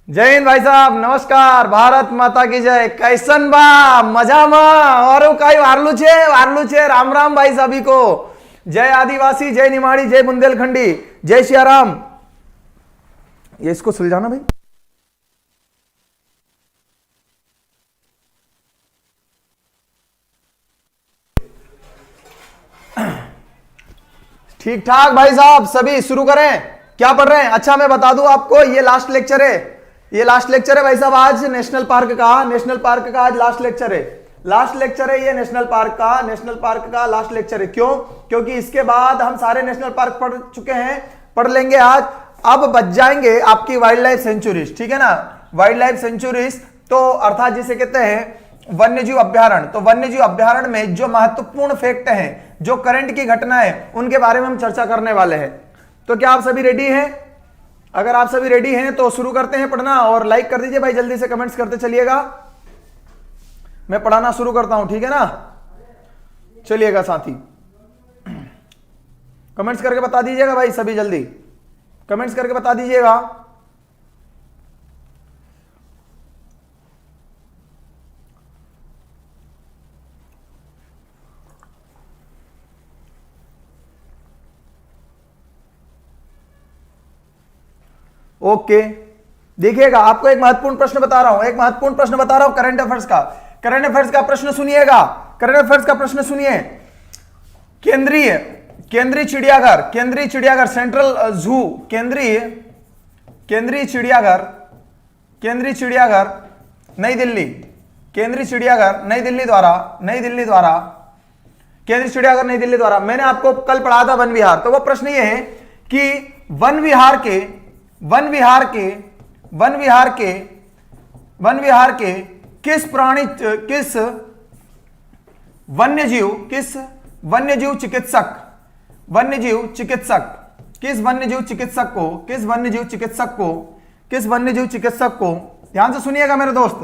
जय हिंद भाई साहब, नमस्कार। भारत माता की जय। कैसन बा? मजा में और कई वारलू छे। राम राम भाई सभी को। जय आदिवासी, जय निमाड़ी, जय बुंदेलखंडी, जय श्री राम। ये इसको सुलझाना भाई। ठीक ठाक भाई साहब, सभी शुरू करें। क्या पढ़ रहे हैं? अच्छा मैं बता दूं आपको, ये लास्ट लेक्चर है। ये लास्ट लेक्चर है भाई साहब। आज नेशनल पार्क का आज लास्ट लेक्चर है। लास्ट लेक्चर है ये नेशनल पार्क का लास्ट लेक्चर है। क्यों? क्योंकि इसके बाद हम सारे नेशनल पार्क पढ़ चुके हैं, पढ़ लेंगे आज। अब बच जाएंगे आपकी वाइल्ड लाइफ सेंचुरीज, ठीक है ना। वाइल्ड लाइफ सेंचुरीज तो अर्थात जिसे कहते हैं वन्यजीव अभ्यारण्य। तो वन्यजीव अभ्यारण्य में जो महत्वपूर्ण फैक्ट हैं, जो करंट की घटना है, उनके बारे में हम चर्चा करने वाले हैं। तो क्या आप सभी रेडी हैं? अगर आप सभी रेडी हैं तो शुरू करते हैं पढ़ना। और लाइक कर दीजिए भाई, जल्दी से कमेंट्स करते चलिएगा। मैं पढ़ाना शुरू करता हूं, ठीक है ना। चलिएगा साथी, कमेंट्स करके बता दीजिएगा भाई, सभी जल्दी कमेंट्स करके बता दीजिएगा। ओके, देखिएगा आपको एक महत्वपूर्ण प्रश्न बता रहा हूं, करंट अफेयर्स का प्रश्न सुनिएगा। करंट अफेयर्स का प्रश्न सुनिए। केंद्रीय चिड़ियाघर सेंट्रल जू, केंद्रीय चिड़ियाघर नई दिल्ली, केंद्रीय चिड़ियाघर नई दिल्ली द्वारा मैंने आपको कल पढ़ा था वन विहार। तो वो प्रश्न ये है कि वन विहार के किस वन्यजीव चिकित्सक को ध्यान से सुनिएगा मेरे दोस्त,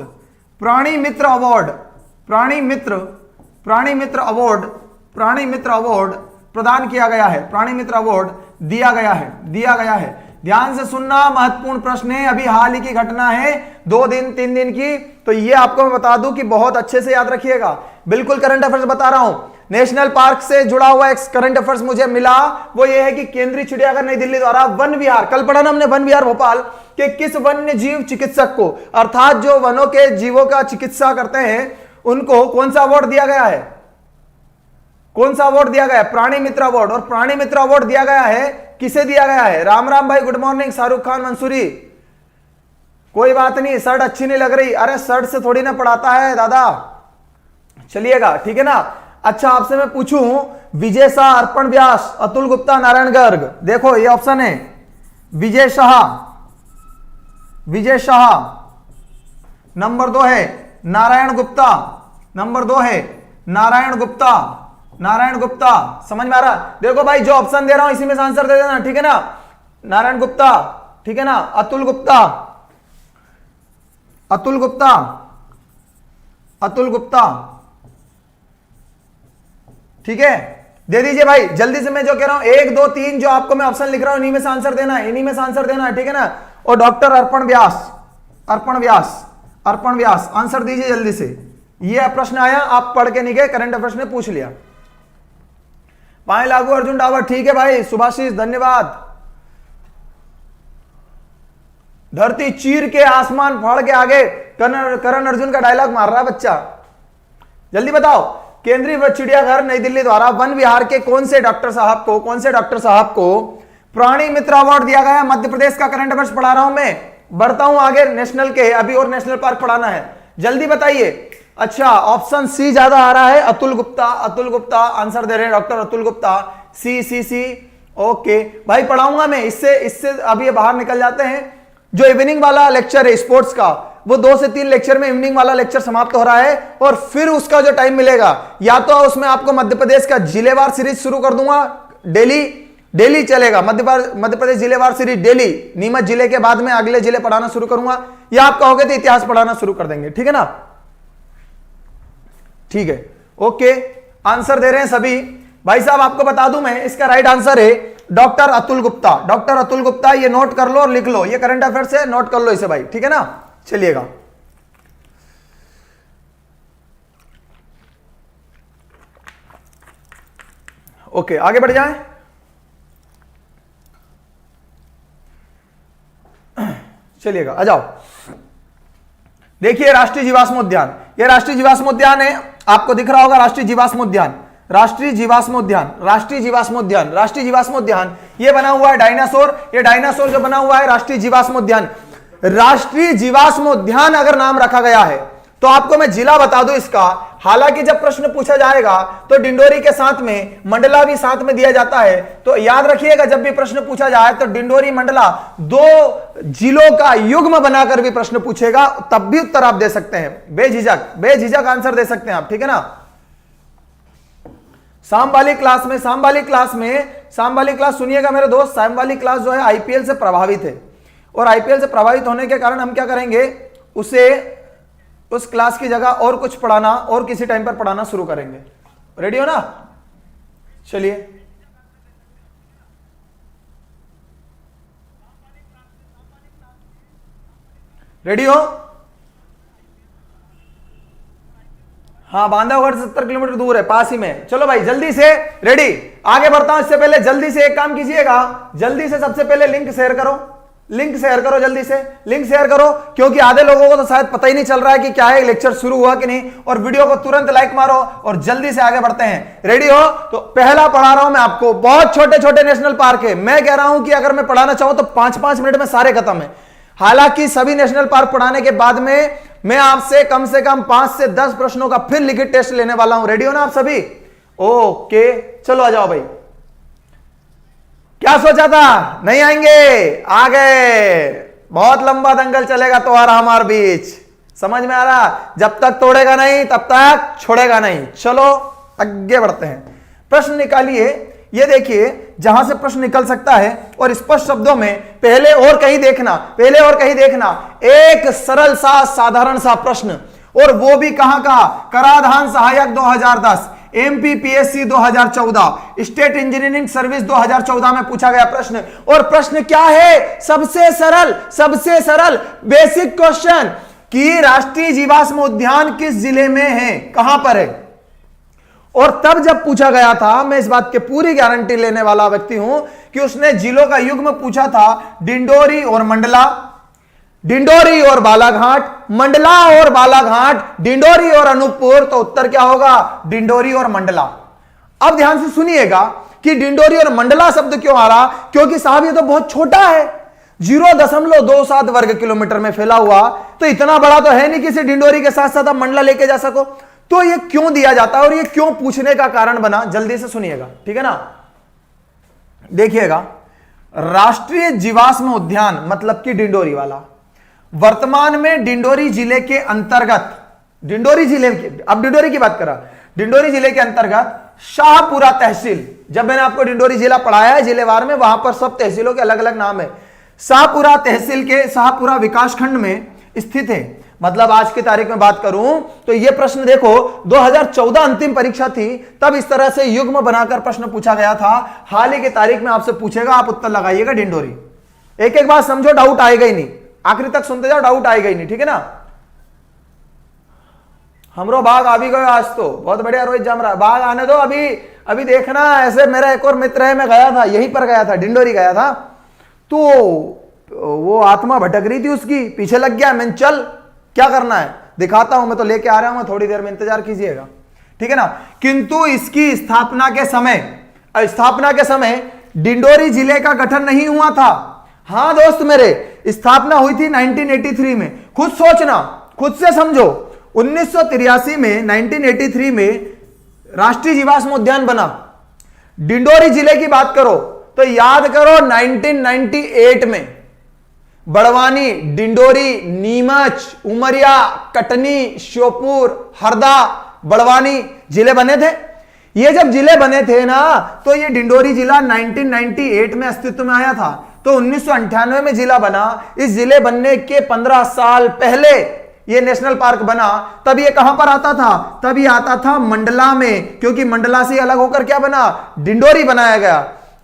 प्राणी मित्र अवार्ड प्रदान किया गया है, प्राणी मित्र अवार्ड दिया गया है। ध्यान से सुनना, महत्वपूर्ण प्रश्न है, अभी हाल ही की घटना है, 2 दिन 3 दिन की। तो ये आपको मैं बता दूं कि बहुत अच्छे से याद रखिएगा। बिल्कुल करंट अफेयर्स बता रहा हूं। नेशनल पार्क से जुड़ा हुआ एक करंट अफेयर्स मुझे मिला, वो ये है कि केंद्रीय चिड़ियाघर नई दिल्ली द्वारा वन विहार, कल पढ़ा ना हमने वन विहार भोपाल के किस वन्य जीव चिकित्सक को, अर्थात जो वनों के जीवों का चिकित्सा करते हैं, उनको कौन सा अवार्ड दिया गया है? प्राणी मित्र अवार्ड। और प्राणी मित्र अवार्ड दिया गया है, किसे दिया गया है? राम राम भाई, गुड मॉर्निंग। शाहरुख खान मंसूरी, कोई बात नहीं, शर्ट अच्छी नहीं लग रही। अरे शर्ट से थोड़ी ना पढ़ाता है दादा, चलिएगा, ठीक है ना। अच्छा आपसे मैं पूछूं, विजय शाह, अर्पण व्यास, अतुल गुप्ता, नारायण गर्ग। देखो ये ऑप्शन है, विजय शाह, नंबर 2 है नारायण गुप्ता, समझ में आ रहा? देखो भाई, जो ऑप्शन दे रहा हूं इसी में से आंसर दे देना, ठीक है ना। नारायण गुप्ता, ठीक है ना। अतुल गुप्ता, ठीक है, दे दीजिए भाई जल्दी से। मैं जो कह रहा हूं 1 2 3 जो आपको मैं ऑप्शन लिख रहा हूं, इन्हीं में से आंसर देना है, ठीक है ना। और डॉक्टर अर्पण व्यास, आंसर दीजिए जल्दी से। ये प्रश्न आया, आप पढ़ के नहीं गए, करंट अफेयर्स में पूछ लिया। पाए लागू अर्जुन डावर, ठीक है भाई सुभाषिष, धन्यवाद। धरती चीर के आसमान फाड़ के आगे करण अर्जुन का डायलॉग मार रहा है बच्चा। जल्दी बताओ, केंद्रीय चिड़ियाघर नई दिल्ली द्वारा वन विहार के कौन से डॉक्टर साहब को प्राणी मित्र अवार्ड दिया गया? मध्य प्रदेश का करंट अफेयर्स पढ़ा रहा हूं मैं, बढ़ता हूं आगे नेशनल के, अभी और नेशनल पार्क पढ़ाना है, जल्दी बताइए। अच्छा ऑप्शन सी ज्यादा आ रहा है, अतुल गुप्ता आंसर दे रहे हैं, डॉक्टर अतुल गुप्ता, सी। ओके भाई, पढ़ाऊंगा मैं, इससे अभी ये बाहर निकल जाते हैं। जो इवनिंग वाला लेक्चर है स्पोर्ट्स का, वो 2 से 3 लेक्चर में इवनिंग वाला लेक्चर समाप्त हो रहा है, और फिर उसका जो टाइम मिलेगा, या तो उसमें आपको मध्य प्रदेश का जिलेवार सीरीज शुरू कर दूंगा, डेली चलेगा मध्य प्रदेश जिलेवार सीरीज डेली, नीमच जिले के बाद में अगले जिले पढ़ाना शुरू करूंगा, या आप कहोगे तो इतिहास पढ़ाना शुरू कर देंगे, ठीक है ना। ठीक है, ओके, आंसर दे रहे हैं सभी। भाई साहब आपको बता दूं मैं, इसका राइट आंसर है डॉक्टर अतुल गुप्ता। डॉक्टर अतुल गुप्ता, ये नोट कर लो और लिख लो, ये करंट अफेयर्स है, नोट कर लो इसे भाई, ठीक है ना। चलिएगा, ओके आगे बढ़ जाएं। चलिएगा, आ जाओ। देखिए राष्ट्रीय जीवाश्म उद्यान, ये राष्ट्रीय जीवाश्म उद्यान है, आपको दिख रहा होगा राष्ट्रीय जीवाश्म उद्यान, राष्ट्रीय जीवाश्म उद्यान, राष्ट्रीय जीवाश्म उद्यान, राष्ट्रीय जीवाश्म उद्यान। ये बना हुआ है डायनासोर, ये डायनासोर जो बना हुआ है राष्ट्रीय जीवाश्म उद्यान। राष्ट्रीय जीवाश्म उद्यान अगर नाम रखा गया है तो आपको मैं जिला बता दूं इसका। हालांकि जब प्रश्न पूछा जाएगा तो डिंडोरी के साथ में मंडला भी साथ में दिया जाता है, तो याद रखिएगा जब भी प्रश्न पूछा जाए तो डिंडोरी मंडला दो जिलों का युग्म बनाकर भी प्रश्न पूछेगा, तब भी उत्तर आप दे सकते हैं, बेझिझक बेझिझक आंसर दे सकते हैं आप, ठीक है ना। शाम वाली क्लास सुनिएगा मेरे दोस्त, शाम वाली क्लास जो है आईपीएल से प्रभावित है, और आईपीएल से प्रभावित होने के कारण हम क्या करेंगे, उस क्लास की जगह और कुछ पढ़ाना और किसी टाइम पर पढ़ाना शुरू करेंगे। रेडी हो ना? चलिए, रेडी हो? हाँ, बांधवगढ़ 70 किलोमीटर दूर है, पास ही में। चलो भाई जल्दी से, रेडी, आगे बढ़ता हूं। इससे पहले जल्दी से एक काम कीजिएगा, जल्दी से सबसे पहले लिंक शेयर करो, लिंक शेयर करो, जल्दी से लिंक शेयर करो, क्योंकि आधे लोगों को तो शायद पता ही नहीं चल रहा है कि क्या है, लेक्चर शुरू हुआ कि नहीं। और वीडियो को तुरंत लाइक मारो और जल्दी से आगे बढ़ते हैं। रेडी हो? तो पहला पढ़ा रहा हूं मैं आपको, बहुत छोटे छोटे नेशनल पार्क है। मैं कह रहा हूं कि अगर मैं पढ़ाना चाहूं तो 5-5 मिनट में सारे खत्म है। हालांकि सभी नेशनल पार्क पढ़ाने के बाद में मैं आपसे कम से कम 5 से 10 प्रश्नों का फिर लिखित टेस्ट लेने वाला हूं। रेडी हो ना आप सभी? ओके, चलो आ जाओ भाई। क्या सोचा था नहीं आएंगे, आ गए। बहुत लंबा दंगल चलेगा तो आ रहा हमारे बीच, समझ में आ रहा? जब तक तोड़ेगा नहीं तब तक छोड़ेगा नहीं। चलो आगे बढ़ते हैं, प्रश्न निकालिए। ये देखिए जहां से प्रश्न निकल सकता है और स्पष्ट शब्दों में, पहले और कहीं देखना, एक सरल सा साधारण सा प्रश्न, और वो भी कहां का, कराधान सहायक 2010, एमपीपीएससी 2014, स्टेट इंजीनियरिंग सर्विस 2014 में पूछा गया प्रश्न। और प्रश्न क्या है? सबसे सरल बेसिक क्वेश्चन कि राष्ट्रीय जीवाश्म उद्यान किस जिले में है, कहां पर है। और तब जब पूछा गया था, मैं इस बात की पूरी गारंटी लेने वाला व्यक्ति हूं कि उसने जिलों का युग्म पूछा था, डिंडोरी और मंडला, डिंडोरी और बालाघाट, मंडला और बालाघाट, डिंडोरी और अनूपपुर, तो उत्तर क्या होगा? डिंडोरी और मंडला। अब ध्यान से सुनिएगा कि डिंडोरी और मंडला शब्द क्यों आ रहा, क्योंकि साहब ये तो बहुत छोटा है, 0.27 वर्ग किलोमीटर में फैला हुआ, तो इतना बड़ा तो है नहीं कि इसे डिंडोरी के साथ साथ आप मंडला लेके जा सको। तो ये क्यों दिया जाता है और ये क्यों पूछने का कारण बना, जल्दी से सुनिएगा, ठीक है ना। देखिएगा, राष्ट्रीय जीवाश्म उद्यान मतलब कि डिंडोरी वाला, वर्तमान में डिंडोरी जिले के अंतर्गत, डिंडोरी जिले की, अब डिंडोरी की बात करा, डिंडोरी जिले के अंतर्गत शाहपुरा तहसील, जब मैंने आपको डिंडोरी जिला पढ़ाया है जिलेवार में, वहां पर सब तहसीलों के अलग अलग नाम है, शाहपुरा तहसील के शाहपुरा विकासखंड में स्थित है। मतलब आज की तारीख में बात करूं तो यह प्रश्न देखो, 2014 अंतिम परीक्षा थी, तब इस तरह से युग्म बनाकर प्रश्न पूछा गया था। हाल ही की तारीख में आपसे पूछेगा, आप उत्तर लगाइएगा डिंडोरी। एक एक बात समझो, डाउट आएगा ही नहीं, आखिरी तक सुनते जाओ, डाउट आएगा ही नहीं, ठीक है ना। हमरो बाघ आ भी गए आज तो, बहुत बढ़िया रोहित जम रहा, बाघ आने दो, अभी देखना। ऐसे मेरा एक और मित्र है, मैं गया था, यहीं पर गया था, डिंडोरी गया था, तो वो आत्मा भटक रही थी उसकी, पीछे लग गया। मैंने चल क्या करना है दिखाता हूं, मैं तो लेके आ रहा हूं, थोड़ी देर में इंतजार कीजिएगा, ठीक है ना। किंतु इसकी स्थापना के समय डिंडोरी जिले का गठन नहीं हुआ था। हां दोस्त मेरे, स्थापना हुई थी 1983 में। खुद सोचना, खुद से समझो, 1983 में, 1983 में राष्ट्रीय जीवाश्म उद्यान बना। डिंडोरी जिले की बात करो तो याद करो 1998 में बड़वानी, डिंडोरी, नीमच, उमरिया, कटनी, श्योपुर, हरदा, बड़वानी जिले बने थे। ये जब जिले बने थे ना, तो ये डिंडोरी जिला 1998 में अस्तित्व में आया था, तो 1998 में जिला बना। इस जिले बनने के 15 साल पहले ये नेशनल पार्क बना, तब ये कहां पर आता था? तब ये आता था मंडला में, क्योंकि मंडला से अलग होकर क्या बना? डिंडोरी बनाया गया।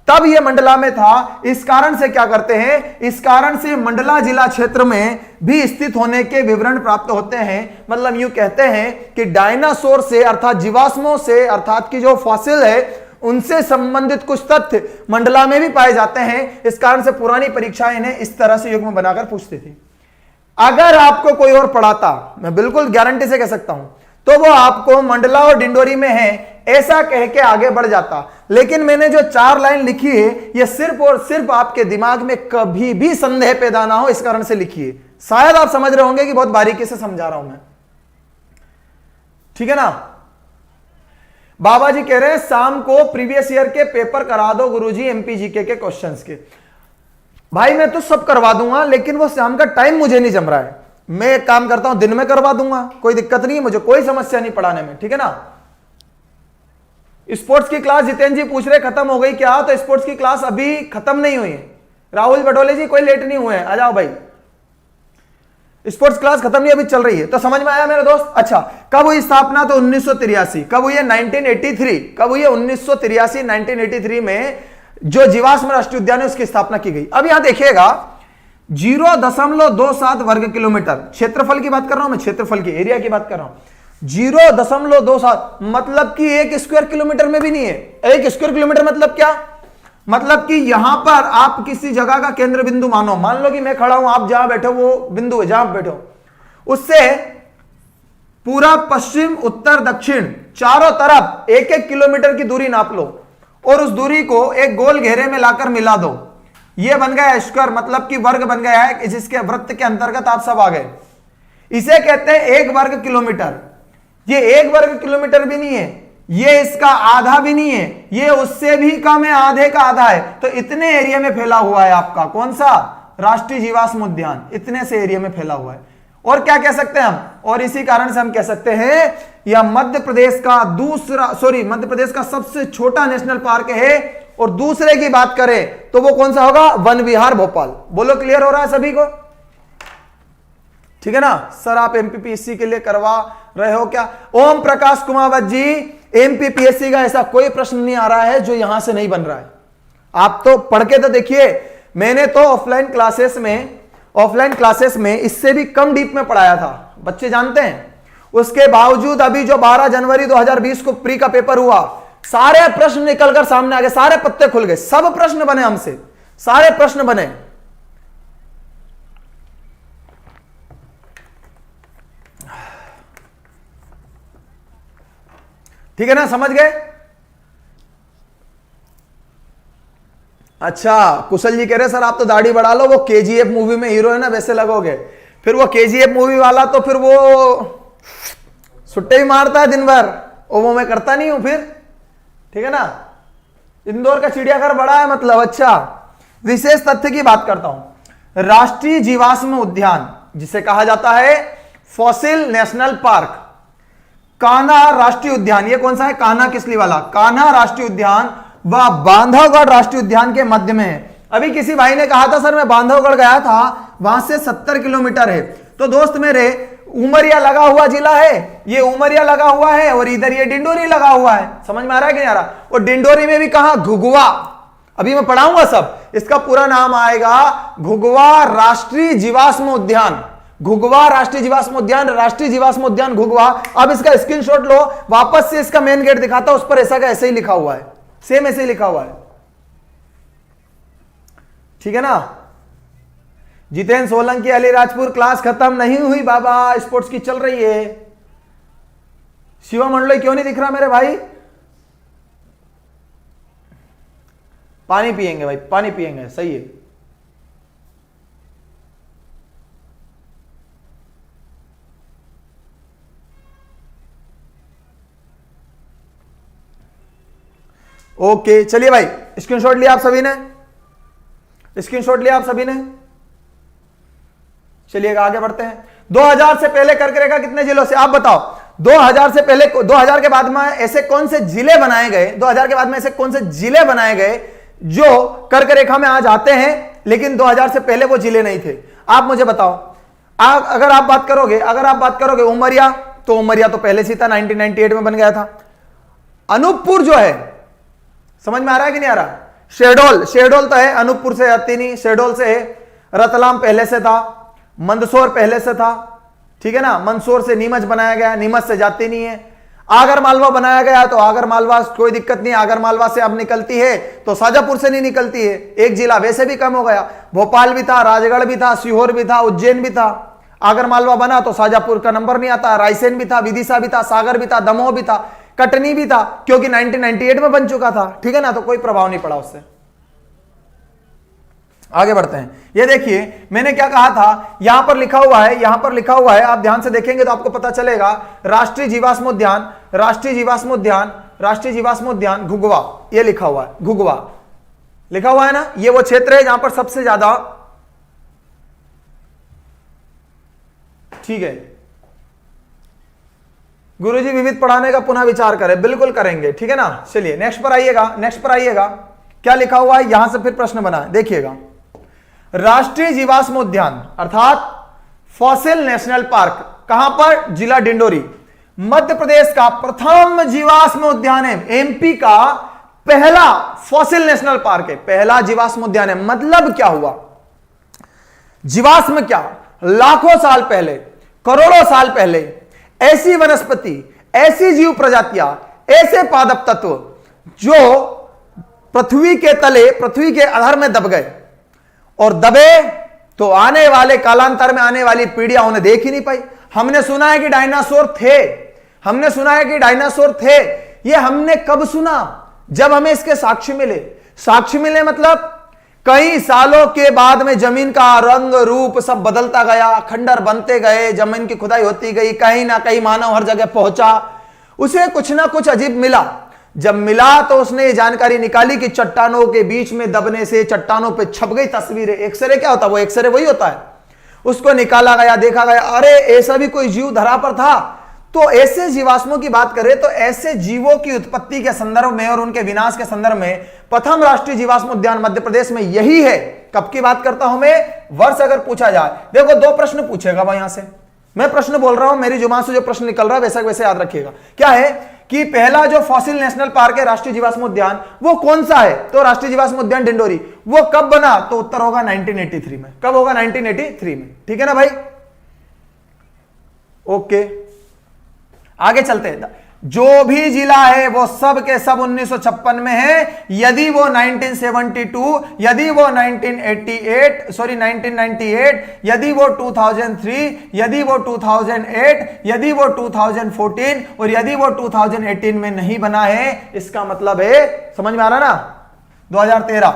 तब ये मंडला में था। इस कारण से क्या करते हैं? इस कारण से मंडला जिला क्षेत्र में भी स्थित होने के विवरण प्राप्त होते हैं। मतलब यूं कहते हैं कि डायनासोर से अर्थात जीवाश्मों से अर्थात की जो फॉसिल है उनसे संबंधित कुछ तथ्य मंडला में भी पाए जाते हैं। इस कारण से पुरानी परीक्षाएं इन्हें इस तरह से युग्म बनाकर पूछती थी। अगर आपको कोई और पढ़ाता, मैं बिल्कुल गारंटी से कह सकता हूं, तो वो आपको मंडला और डिंडोरी में है ऐसा कह के आगे बढ़ जाता। लेकिन मैंने जो 4 लाइन लिखी है ये सिर्फ और सिर्फ आपके दिमाग में कभी भी संदेह पैदा ना हो इस कारण से लिखी है। शायद आप समझ रहे होंगे कि बहुत बारीकी से समझा रहा हूं मैं, ठीक है ना। बाबा जी कह रहे हैं शाम को प्रीवियस ईयर के पेपर करा दो गुरुजी, एमपीजीके के क्वेश्चंस के। भाई मैं तो सब करवा दूंगा, लेकिन वो शाम का टाइम मुझे नहीं जम रहा है। मैं एक काम करता हूं, दिन में करवा दूंगा, कोई दिक्कत नहीं है, मुझे कोई समस्या नहीं पढ़ाने में, ठीक है ना। स्पोर्ट्स की क्लास जितेंद्र जी पूछ रहे खत्म हो गई क्या? तो स्पोर्ट्स की क्लास अभी खत्म नहीं हुई है। राहुल बटोले जी कोई लेट नहीं हुए हैं, आ जाओ भाई। स्पोर्ट्स क्लास खत्म नहीं, अभी चल रही है। तो समझ में आया मेरे दोस्त? अच्छा, कब हुई स्थापना? तो 1983। कब हुई है? 1983। कब हुई है? 1983। 1983 में जो जीवाश्म राष्ट्रीय उद्यान है उसकी स्थापना की गई। अब यहां देखिएगा 0.27 वर्ग किलोमीटर क्षेत्रफल की बात कर रहा हूं मैं, क्षेत्रफल की, एरिया की बात कर रहा हूं। 0.27 मतलब कि 1 स्क्वायर किलोमीटर में भी नहीं है। 1 स्क्वायर किलोमीटर मतलब क्या? मतलब कि यहां पर आप किसी जगह का केंद्र बिंदु मानो, मान लो कि मैं खड़ा हूं, आप जहां बैठो वो बिंदु है, जहां आप बैठो, उससे पूरा पश्चिम उत्तर दक्षिण चारों तरफ 1-1 किलोमीटर की दूरी नाप लो और उस दूरी को एक गोल घेरे में लाकर मिला दो। ये बन गया स्क्वायर, मतलब कि वर्ग बन गया है, जिसके वृत्त के अंतर्गत आप सब आ गए। इसे कहते हैं 1 वर्ग किलोमीटर। ये 1 वर्ग किलोमीटर भी नहीं है, ये इसका आधा भी नहीं है, ये उससे भी कम है, आधे का आधा है। तो इतने एरिया में फैला हुआ है आपका कौन सा? राष्ट्रीय जीवाश्म उद्यान। इतने से एरिया में फैला हुआ है। और क्या कह सकते हैं हम? और इसी कारण से हम कह सकते हैं यह मध्य प्रदेश का सबसे छोटा नेशनल पार्क है। और दूसरे की बात करें तो वो कौन सा होगा? वन विहार भोपाल। बोलो क्लियर हो रहा है सभी को? ठीक है ना। सर आप एमपीपीएससी के लिए करवा रहे हो क्या? ओम प्रकाश कुमावत जी, एमपीपीएससी का ऐसा कोई प्रश्न नहीं आ रहा है जो यहां से नहीं बन रहा है। आप तो पढ़ के तो देखिए, मैंने तो ऑफलाइन क्लासेस में इससे भी कम डीप में पढ़ाया था, बच्चे जानते हैं। उसके बावजूद अभी जो 12 जनवरी 2020 को प्री का पेपर हुआ, सारे प्रश्न निकलकर सामने आ गए, सारे पत्ते खुल गए, सब प्रश्न बने हमसे, सारे प्रश्न बने। ठीक है ना, समझ गए? अच्छा, कुशल जी कह रहे सर आप तो दाढ़ी बढ़ा लो, वो केजीएफ मूवी में हीरो है ना वैसे लगोगे। फिर वो केजीएफ मूवी वाला तो फिर वो सुट्टे भी मारता है दिन भर, और वो मैं करता नहीं हूं फिर, ठीक है ना। इंदौर का चिड़ियाघर बड़ा है मतलब। अच्छा, विशेष तथ्य की बात करता हूं। राष्ट्रीय जीवाश्म उद्यान जिसे कहा जाता है फॉसिल नेशनल पार्क, कान्हा राष्ट्रीय उद्यान, ये कौन सा है? कान्हा किसली वाला, कान्हा राष्ट्रीय उद्यान वह बांधवगढ़ राष्ट्रीय उद्यान के मध्य में है। अभी किसी भाई ने कहा था सर मैं बांधवगढ़ गया था, वहां से 70 किलोमीटर है। तो दोस्त मेरे, उमरिया लगा हुआ जिला है, ये उमरिया लगा हुआ है, और इधर ये डिंडोरी लगा हुआ है। समझ में आ रहा है कि नहीं आ रहा? और डिंडोरी में भी कहा? घुघुआ। अभी मैं पढ़ाऊंगा सब। इसका पूरा नाम आएगा घुघुआ राष्ट्रीय जीवाश्म उद्यान। घुघुआ राष्ट्रीय जीवाश्म उद्यान, राष्ट्रीय जीवाश्म उद्यान घुघुआ। अब इसका स्क्रीनशॉट लो, वापस से इसका मेन गेट दिखाता, उस पर ऐसा का ऐसे ही लिखा हुआ है, सेम ऐसे ही लिखा हुआ है, ठीक है ना। जितेंद्र सोलंकी, अलीराजपुर क्लास खत्म नहीं हुई बाबा, स्पोर्ट्स की चल रही है। शिवा मंडलोई क्यों नहीं दिख रहा मेरे भाई? पानी पिएंगे भाई, पानी पिएंगे, सही है। ओके, चलिए भाई, स्क्रीनशॉट लिया आप सभी ने? स्क्रीनशॉट लिया आप सभी ने? चलिए आगे बढ़ते हैं। 2000 से पहले कर्क रेखा कितने जिलों से? आप बताओ। 2000 से पहले, 2000 के बाद में ऐसे कौन से जिले बनाए गए, 2000 के बाद में ऐसे कौन से जिले बनाए गए जो कर्क रेखा में आज आते हैं, लेकिन 2000 से पहले वो जिले नहीं थे? आप मुझे बताओ। अगर आप बात करोगे उमरिया, तो उमरिया तो पहले से था, 1998 में बन गया था। अनूपपुर जो है, समझ में आ रहा है कि नहीं आ रहा? शेहडोल तो है, अनूपपुर से आती नहीं, शेहडोल से है। रतलाम पहले से था, मंदसौर पहले से था, ठीक है ना। मंदसौर से नीमच बनाया गया, नीमच से जाती नहीं है। आगर मालवा बनाया गया, तो आगर मालवा कोई दिक्कत नहीं, आगर मालवा से अब निकलती है, तो शाजापुर से नहीं निकलती है। एक जिला वैसे भी कम हो गया। भोपाल भी था, राजगढ़ भी था, सीहोर भी था, उज्जैन भी था। आगर मालवा बना तो शाजापुर का नंबर नहीं आता। रायसेन भी था, विदिशा भी था, सागर भी था, दमोह भी था, कटनी भी था, क्योंकि 1998 में बन चुका था, ठीक है ना। तो कोई प्रभाव नहीं पड़ा उससे। आगे बढ़ते हैं। ये देखिए मैंने क्या कहा था, यहां पर लिखा हुआ है, आप ध्यान से देखेंगे तो आपको पता चलेगा। राष्ट्रीय जीवाश्म उद्यान घुघुआ, ये लिखा हुआ है, घुघुआ लिखा हुआ है ना। ये वो क्षेत्र है जहां पर सबसे ज्यादा, ठीक है। गुरुजी विविध पढ़ाने का पुनः विचार करें, बिल्कुल करेंगे, ठीक है ना। चलिए नेक्स्ट पर आइएगा, क्या लिखा हुआ है यहां से फिर प्रश्न बना है, देखिएगा। राष्ट्रीय जीवाश्म उद्यान अर्थात फॉसिल नेशनल पार्क कहां पर? जिला डिंडोरी, मध्य प्रदेश का प्रथम जीवाश्म उद्यान है। एमपी का पहला फॉसिल नेशनल पार्क है, पहला जीवाश्म उद्यान है। मतलब क्या हुआ? जीवाश्म क्या? लाखों साल पहले, करोड़ों साल पहले ऐसी वनस्पति, ऐसी जीव प्रजातियां, ऐसे पादप तत्व जो पृथ्वी के तले, पृथ्वी के आधार में दब गए, और दबे तो आने वाले कालांतर में आने वाली पीढ़ियां उन्हें देख ही नहीं पाई। हमने सुना है कि डायनासोर थे, ये हमने कब सुना? जब हमें इसके साक्ष्य मिले मतलब कई सालों के बाद में जमीन का रंग रूप सब बदलता गया, खंडर बनते गए, जमीन की खुदाई होती गई, कहीं ना कहीं मानव हर जगह पहुंचा, उसे कुछ ना कुछ अजीब मिला। जब मिला तो उसने ये जानकारी निकाली कि चट्टानों के बीच में दबने से चट्टानों पे छप गई तस्वीरें। एक्सरे क्या होता है? वो एक्सरे वही होता है। उसको निकाला गया, देखा गया, अरे ऐसा भी कोई जीव धरा पर था। तो ऐसे जीवाश्मों की बात करें तो ऐसे जीवों की उत्पत्ति के संदर्भ में और उनके विनाश के संदर्भ में प्रथम राष्ट्रीय जीवाश्म उद्यान मध्य प्रदेश में यही है। कब की बात करता हूं मैं? वर्ष अगर पूछा जाए, देखो 2 प्रश्न पूछेगा भाई यहां से, मैं प्रश्न बोल रहा हूं, मेरी जुबान से जो प्रश्न निकल रहा है वैसा वैसे याद रखिएगा। क्या है कि पहला जो फॉसिल नेशनल पार्क है, राष्ट्रीय जीवाश्म उद्यान, वो कौन सा है? तो राष्ट्रीय जीवाश्म उद्यान डिंडोरी। वो कब बना? तो उत्तर होगा 1983 में। कब होगा? 1983 में, ठीक है ना भाई। ओके, आगे चलते हैं। जो भी जिला है वो सब के सब 1956 में है। यदि वो 1972, यदि वो 1998, यदि वो 2003, यदि वो 2008, यदि वो 2014 और यदि वो 2018 में नहीं बना है, इसका मतलब है, समझ में आ रहा ना, 2013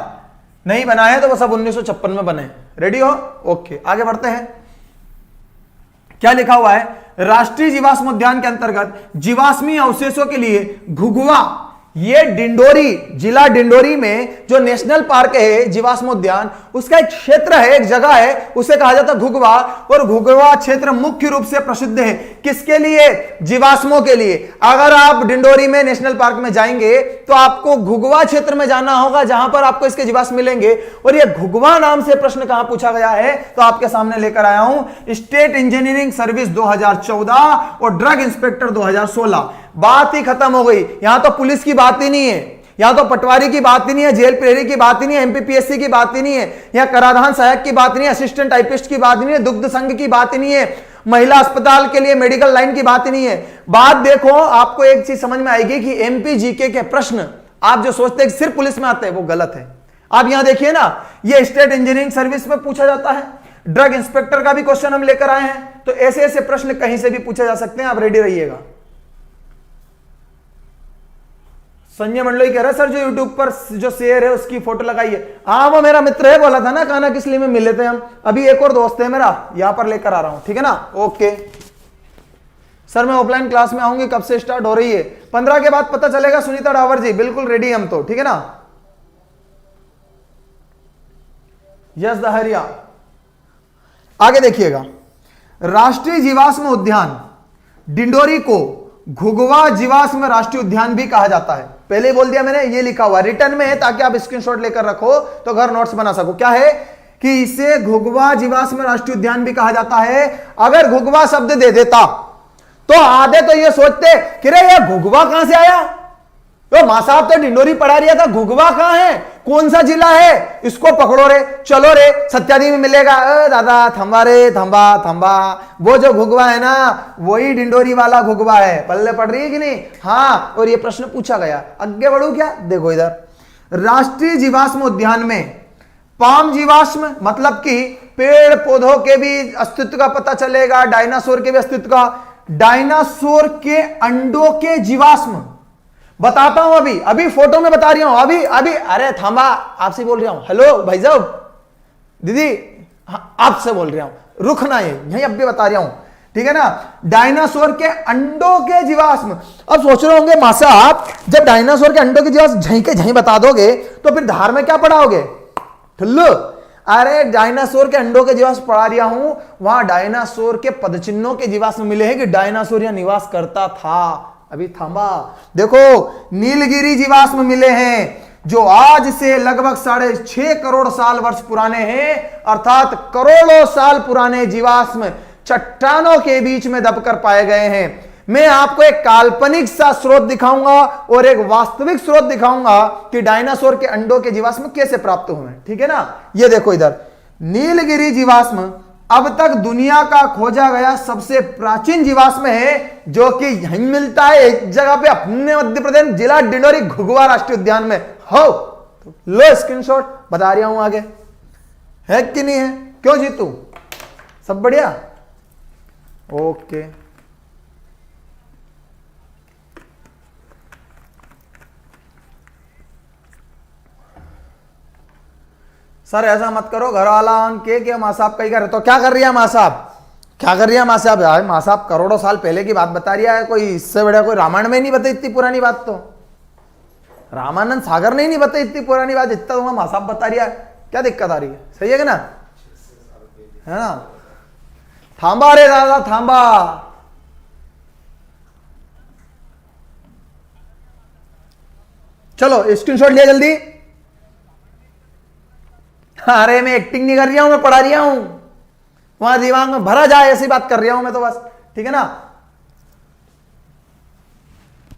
नहीं बना है तो वो सब 1956 में बने। रेडी हो? ओके, आगे बढ़ते हैं। क्या लिखा हुआ है? राष्ट्रीय जीवाश्म उद्यान के अंतर्गत जीवाश्मी अवशेषों के लिए घुघुआ, ये डिंडोरी, जिला डिंडोरी में जो नेशनल पार्क है जीवाश्म उद्यान, उसका एक क्षेत्र है, एक जगह है, उसे कहा जाता है घुघुआ। और घुघुआ क्षेत्र मुख्य रूप से प्रसिद्ध है किसके लिए? जीवाश्मों के लिए। अगर आप डिंडोरी में नेशनल पार्क में जाएंगे तो आपको घुघुआ क्षेत्र में जाना होगा, जहां पर आपको इसके जीवाश्म मिलेंगे। और ये घुघुआ नाम से प्रश्न कहां पूछा गया है, तो आपके सामने लेकर आया हूं, स्टेट इंजीनियरिंग सर्विस 2014 और ड्रग इंस्पेक्टर 2016। बात ही खत्म हो गई। यहां तो पुलिस की बात ही नहीं है, यहां तो पटवारी की बात ही नहीं है, जेल प्रहरी की बात ही नहीं है, एमपीपीएससी की बात ही नहीं है, यहां कराधान सहायक की बात नहीं है, असिस्टेंट टाइपिस्ट की बात नहीं है, दुग्ध संघ की बात ही नहीं है, महिला अस्पताल के लिए मेडिकल लाइन की बात ही नहीं है। बात देखो, आपको एक चीज समझ में आएगी कि एमपी जीके के प्रश्न आप जो सोचते हैं सिर्फ पुलिस में आते हैं, वो गलत है। आप यहां देखिए ना, ये स्टेट इंजीनियरिंग सर्विस में पूछा जाता है, ड्रग इंस्पेक्टर का भी क्वेश्चन हम लेकर आए हैं। तो ऐसे ऐसे प्रश्न कहीं से भी पूछे जा सकते हैं, आप रेडी रहिएगा। संजय मंडलोई कह रहा है सर जो यूट्यूब पर जो शेयर है उसकी फोटो लगाइए। हाँ, वो मेरा मित्र है, बोला था ना काना किसली में मिले थे हम। अभी एक और दोस्त है मेरा, यहां पर लेकर आ रहा हूं, ठीक है ना। ओके सर, मैं ऑफलाइन क्लास में आऊंगी, कब से स्टार्ट हो रही है? 15 के बाद पता चलेगा सुनीता डावर जी, बिल्कुल रेडी हम तो, ठीक है ना। यस दहरिया, आगे देखिएगा। राष्ट्रीय जीवाश्म उद्यान डिंडोरी को घुघुआ जीवाश्म राष्ट्रीय उद्यान भी कहा जाता है। पहले बोल दिया मैंने, ये लिखा हुआ रिटर्न में है ताकि आप स्क्रीनशॉट लेकर रखो तो घर नोट्स बना सको। क्या है कि इसे घुघवा जीवाश्म राष्ट्रीय उद्यान भी कहा जाता है। अगर घुघवा शब्द दे देता तो आधे तो ये सोचते कि रे ये घुघवा कहां से आया, तो मां साहब तो डिंडोरी पढ़ा रिया था, घुघवा कहां है, कौन सा जिला है, इसको पकड़ो रे, चलो रे सत्यादी में मिलेगा। दादा थंबा रे, थंबा थंबा, वो जो घुघवा है ना वही डिंडोरी वाला घुघवा है। पल्ले पड़ रही है कि नहीं? हाँ। और ये प्रश्न पूछा गया। आगे बढ़ू क्या? देखो इधर, राष्ट्रीय जीवाश्म उद्यान में पाम जीवाश्म मतलब कि पेड़ पौधों के भी अस्तित्व का पता चलेगा, डायनासोर के भी अस्तित्व का, डायनासोर के अंडों के जीवाश्म बताता हूं। अभी फोटो में बता रही हूं। अभी अरे थांबा, आपसे बोल रहा हूं। हेलो भाई साहब, दीदी, हाँ, आपसे बोल रहा हूं, रुकना है यही, अब भी बता रहा हूं, ठीक है ना। डायनासोर के अंडों के जीवाश्म। अब सोच रहे होंगे मां साहब, जब डायनासोर के अंडों के जीवाश्म झई के झई बता दोगे तो फिर धार में क्या पढ़ाओगे? ठुल्लू। अरे डायनासोर के अंडों के जीवाश्म पढ़ा रहा हूं, वहां डायनासोर के पदचिन्हों के जीवाश्म मिले हैं कि डायनासोर यहां निवास करता था। अभी थांबा, देखो नीलगिरी जीवाश्म मिले हैं जो आज से लगभग 6.5 करोड़ साल वर्ष पुराने हैं, अर्थात करोड़ों साल पुराने जीवाश्म चट्टानों के बीच में दबकर पाए गए हैं। मैं आपको एक काल्पनिक सा स्रोत दिखाऊंगा और एक वास्तविक स्रोत दिखाऊंगा कि डायनासोर के अंडों के जीवाश्म कैसे प्राप्त हुए, ठीक है ना। ये देखो इधर, नीलगिरी जीवाश्म अब तक दुनिया का खोजा गया सबसे प्राचीन जीवाश्म है, जो कि यहीं मिलता है एक जगह पे, अपने मध्य प्रदेश जिला डिंडोरी घुघवा राष्ट्रीय उद्यान में। हो तो लो स्क्रीनशॉट, बता रहा हूं आगे है कि नहीं है। क्यों जीतू? सब बढ़िया, ओके। सर ऐसा मत करो, घर वाला के मां साहब कहीं कर, तो क्या कर रही है मां साहब? क्या कर रही है मां साहब? यार मां साहब करोड़ों साल पहले की बात बता रही है, कोई इससे बड़ा कोई रामायण में नहीं बताई इतनी पुरानी बात, तो रामानंद सागर ने ही नहीं बताई इतनी पुरानी बात, इतना तो मां साहब बता रही है। क्या दिक्कत आ रही है? सही है कि ना, है ना। थांबा रे दादा थांबा, चलो स्क्रीनशॉट लिया जल्दी। अरे मैं एक्टिंग नहीं कर रहा हूं, मैं पढ़ा रहा हूं, वहां दिमाग में भरा जाए ऐसी बात कर रहा हूं मैं तो बस, ठीक है ना।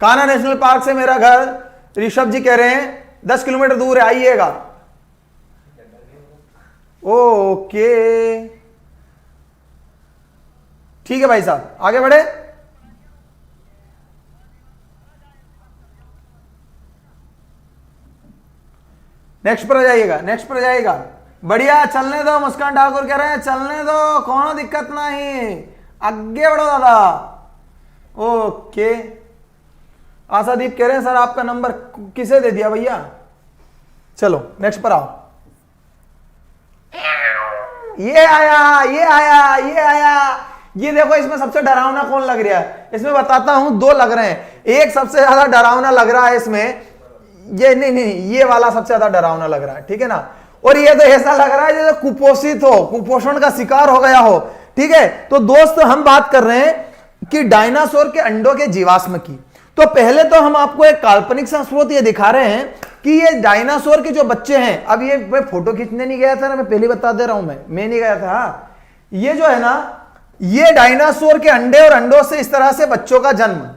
कान्हा नेशनल पार्क से मेरा घर, ऋषभ जी कह रहे हैं 10 किलोमीटर दूर है, आइएगा। ओके ठीक है भाई साहब, आगे बढ़े। नेक्स्ट पर आ जाइएगा, नेक्स्ट पर जाइएगा। बढ़िया, चलने दो। मुस्कान ठाकुर कह रहे हैं चलने दो, कोनो दिक्कत नहीं, आगे बढ़ो दादा। ओके, आशादीप कह रहे हैं सर आपका नंबर किसे दे दिया भैया। चलो नेक्स्ट पर आओ। ये आया, ये आया, ये आया। ये देखो, इसमें सबसे डरावना कौन लग रहा है? इसमें बताता हूं, 2 लग रहे हैं। एक सबसे ज्यादा डरावना लग रहा है इसमें, ये नहीं, ये वाला सबसे ज्यादा डरावना लग रहा है, ठीक है ना। और ये तो ऐसा लग रहा है जैसे कुपोषित हो, कुपोषण का शिकार हो गया हो, ठीक है। तो दोस्त हम बात कर रहे हैं कि डायनासोर के अंडों के जीवाश्म की। तो पहले तो हम आपको एक काल्पनिक सा स्रोत ये दिखा रहे हैं कि ये डायनासोर के जो बच्चे हैं, अब ये मैं फोटो खींचने नहीं गया था ना, मैं पहले बता दे रहा हूं, मैं नहीं गया था। ये जो है ना, ये डायनासोर के अंडे और अंडों से इस तरह से बच्चों का जन्म।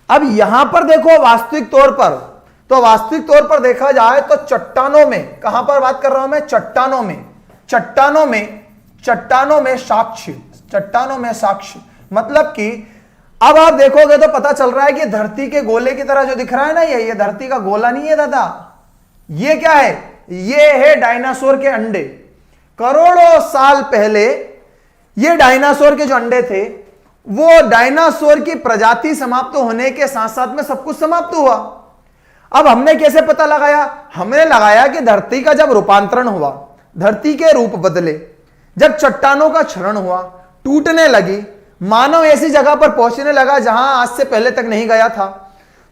अब यहां पर देखो, वास्तविक तौर पर, तो वास्तविक तौर पर देखा जाए तो चट्टानों में, कहां पर बात कर रहा हूं मैं? चट्टानों में, चट्टानों में, चट्टानों में साक्ष्य, चट्टानों में साक्ष्य मतलब कि अब आप देखोगे तो पता चल रहा है कि धरती के गोले की तरह जो दिख रहा है ना, ये धरती का गोला नहीं है दादा। ये क्या है? ये है डायनासोर के अंडे। करोड़ों साल पहले ये डायनासोर के जो अंडे थे, वो डायनासोर की प्रजाति समाप्त होने के साथ साथ में सब कुछ समाप्त हुआ। अब हमने कैसे पता लगाया? हमने लगाया कि धरती का जब रूपांतरण हुआ, धरती के रूप बदले, जब चट्टानों का क्षरण हुआ, टूटने लगी, मानव ऐसी जगह पर पहुंचने लगा जहां आज से पहले तक नहीं गया था,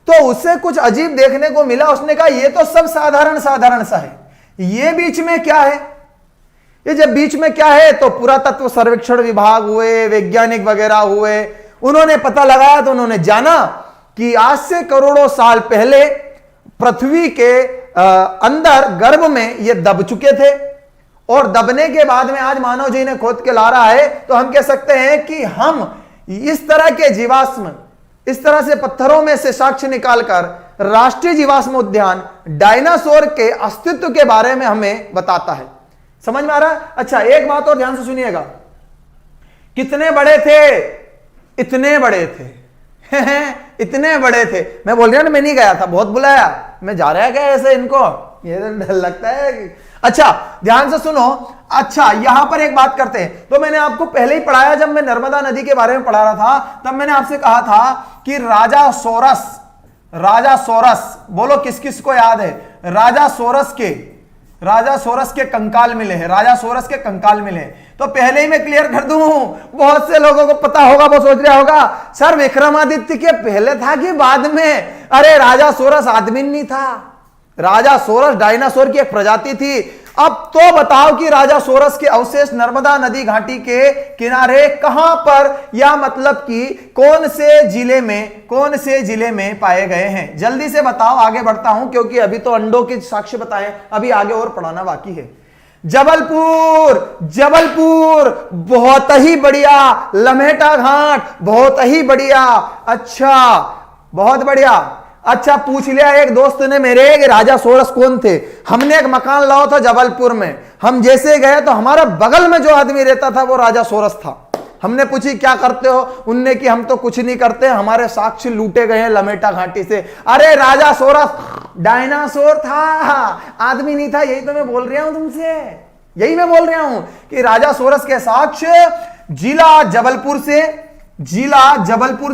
तो उसे कुछ अजीब देखने को मिला। उसने कहा ये तो सब साधारण साधारण सा है, ये बीच में क्या है? ये जब बीच में क्या है, तो पुरातत्व सर्वेक्षण विभाग हुए, वैज्ञानिक वगैरह हुए, उन्होंने पता लगाया, तो उन्होंने जाना कि आज से करोड़ों साल पहले पृथ्वी के अंदर गर्भ में ये दब चुके थे और दबने के बाद में आज मानव जी ने खोद के ला रहा है, तो हम कह सकते हैं कि हम इस तरह के जीवाश्म, इस तरह से पत्थरों में से साक्ष्य निकालकर राष्ट्रीय जीवाश्म उद्यान डायनासोर के अस्तित्व के बारे में हमें बताता है। समझ में आ रहा है? अच्छा, एक बात और ध्यान से सुनिएगा, कितने बड़े थे? इतने बड़े थे इतने बड़े थे। मैं बोल रहा ना, मैं नहीं गया था, बहुत बुलाया, मैं जा रहा है क्या ऐसे इनको, ये डर लगता है कि... अच्छा ध्यान से सुनो। अच्छा, यहां पर एक बात करते हैं, तो मैंने आपको पहले ही पढ़ाया, जब मैं नर्मदा नदी के बारे में पढ़ा रहा था, तब मैंने आपसे कहा था कि राजा सोरस, बोलो किस किस को याद है? राजा सोरस के कंकाल मिले हैं, राजा सोरस के कंकाल मिले हैं। तो पहले ही मैं क्लियर कर दूं, बहुत से लोगों को पता होगा, वो सोच रहा होगा सर विक्रमादित्य के पहले था कि बाद में? अरे राजा सोरस आदमी नहीं था, राजा सोरस डायनासोर की एक प्रजाति थी। अब तो बताओ कि राजा सोरस के अवशेष नर्मदा नदी घाटी के किनारे कहां पर, या मतलब कि कौन से जिले में पाए गए हैं? जल्दी से बताओ, आगे बढ़ता हूं, क्योंकि अभी तो अंडों के साक्ष्य बताए, अभी आगे और पढ़ाना बाकी है। जबलपुर बहुत ही बढ़िया। लम्हेटा घाट बहुत ही बढ़िया। अच्छा, बहुत बढ़िया। अच्छा, पूछ लिया एक दोस्त ने मेरे कि राजा सोरस कौन थे। हमने एक मकान लाया था जबलपुर में, हम जैसे गए तो हमारा बगल में जो आदमी रहता था वो राजा सोरस था। हमने पूछी क्या करते हो, उनने कि हम तो कुछ नहीं करते, हमारे साक्ष्य लूटे गए हैं लमेटा घाटी से। अरे राजा सोरस डायनासोर था, आदमी नहीं था। यही तो मैं बोल रहा हूं तुमसे, यही मैं बोल रहा हूं कि राजा सोरस के साक्ष्य जिला जबलपुर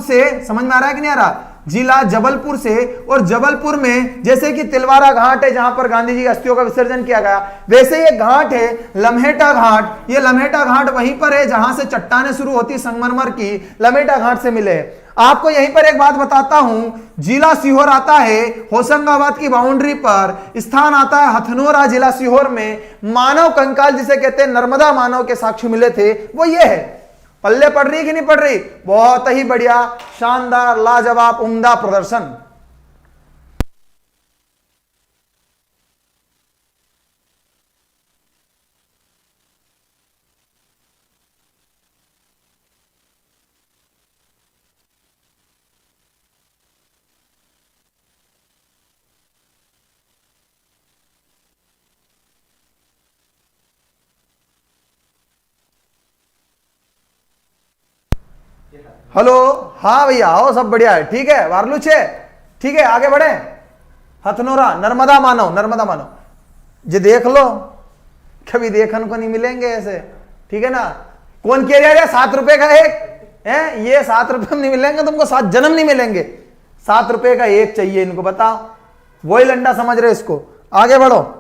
से, समझ में आ रहा है कि नहीं आ रहा? जिला जबलपुर से, और जबलपुर में जैसे कि तिलवारा घाट है जहां पर गांधी जी की अस्थियों का विसर्जन किया गया, वैसे ये घाट है लम्हेटा घाट। ये लम्हेटा घाट वहीं पर है जहां से चट्टानें शुरू होती संगमरमर की, लम्हेटा घाट से मिले। आपको यहीं पर एक बात बताता हूं, जिला सीहोर आता है होशंगाबाद की बाउंड्री पर, स्थान आता है हथनोरा जिला सीहोर में। मानव कंकाल जिसे कहते हैं, नर्मदा मानव के साक्ष्य मिले थे, वो ये है। पल्ले पड़ रही कि नहीं पड़ रही? बहुत ही बढ़िया, शानदार, लाजवाब, उम्दा प्रदर्शन। हेलो, हाँ भैया, आओ, सब बढ़िया है, ठीक है। वारलू छे, ठीक है, आगे बढ़े। हथनोरा नर्मदा मानव जे देख लो, कभी देखने को नहीं मिलेंगे ऐसे, ठीक है ना। कौन किया जा रहा है? 7 रुपए का एक है, ये 7 रुपए में नहीं मिलेंगे तुमको, 7 जन्म नहीं मिलेंगे। 7 रुपए का एक चाहिए इनको, बताओ, वही लंडा समझ रहे इसको। आगे बढ़ो।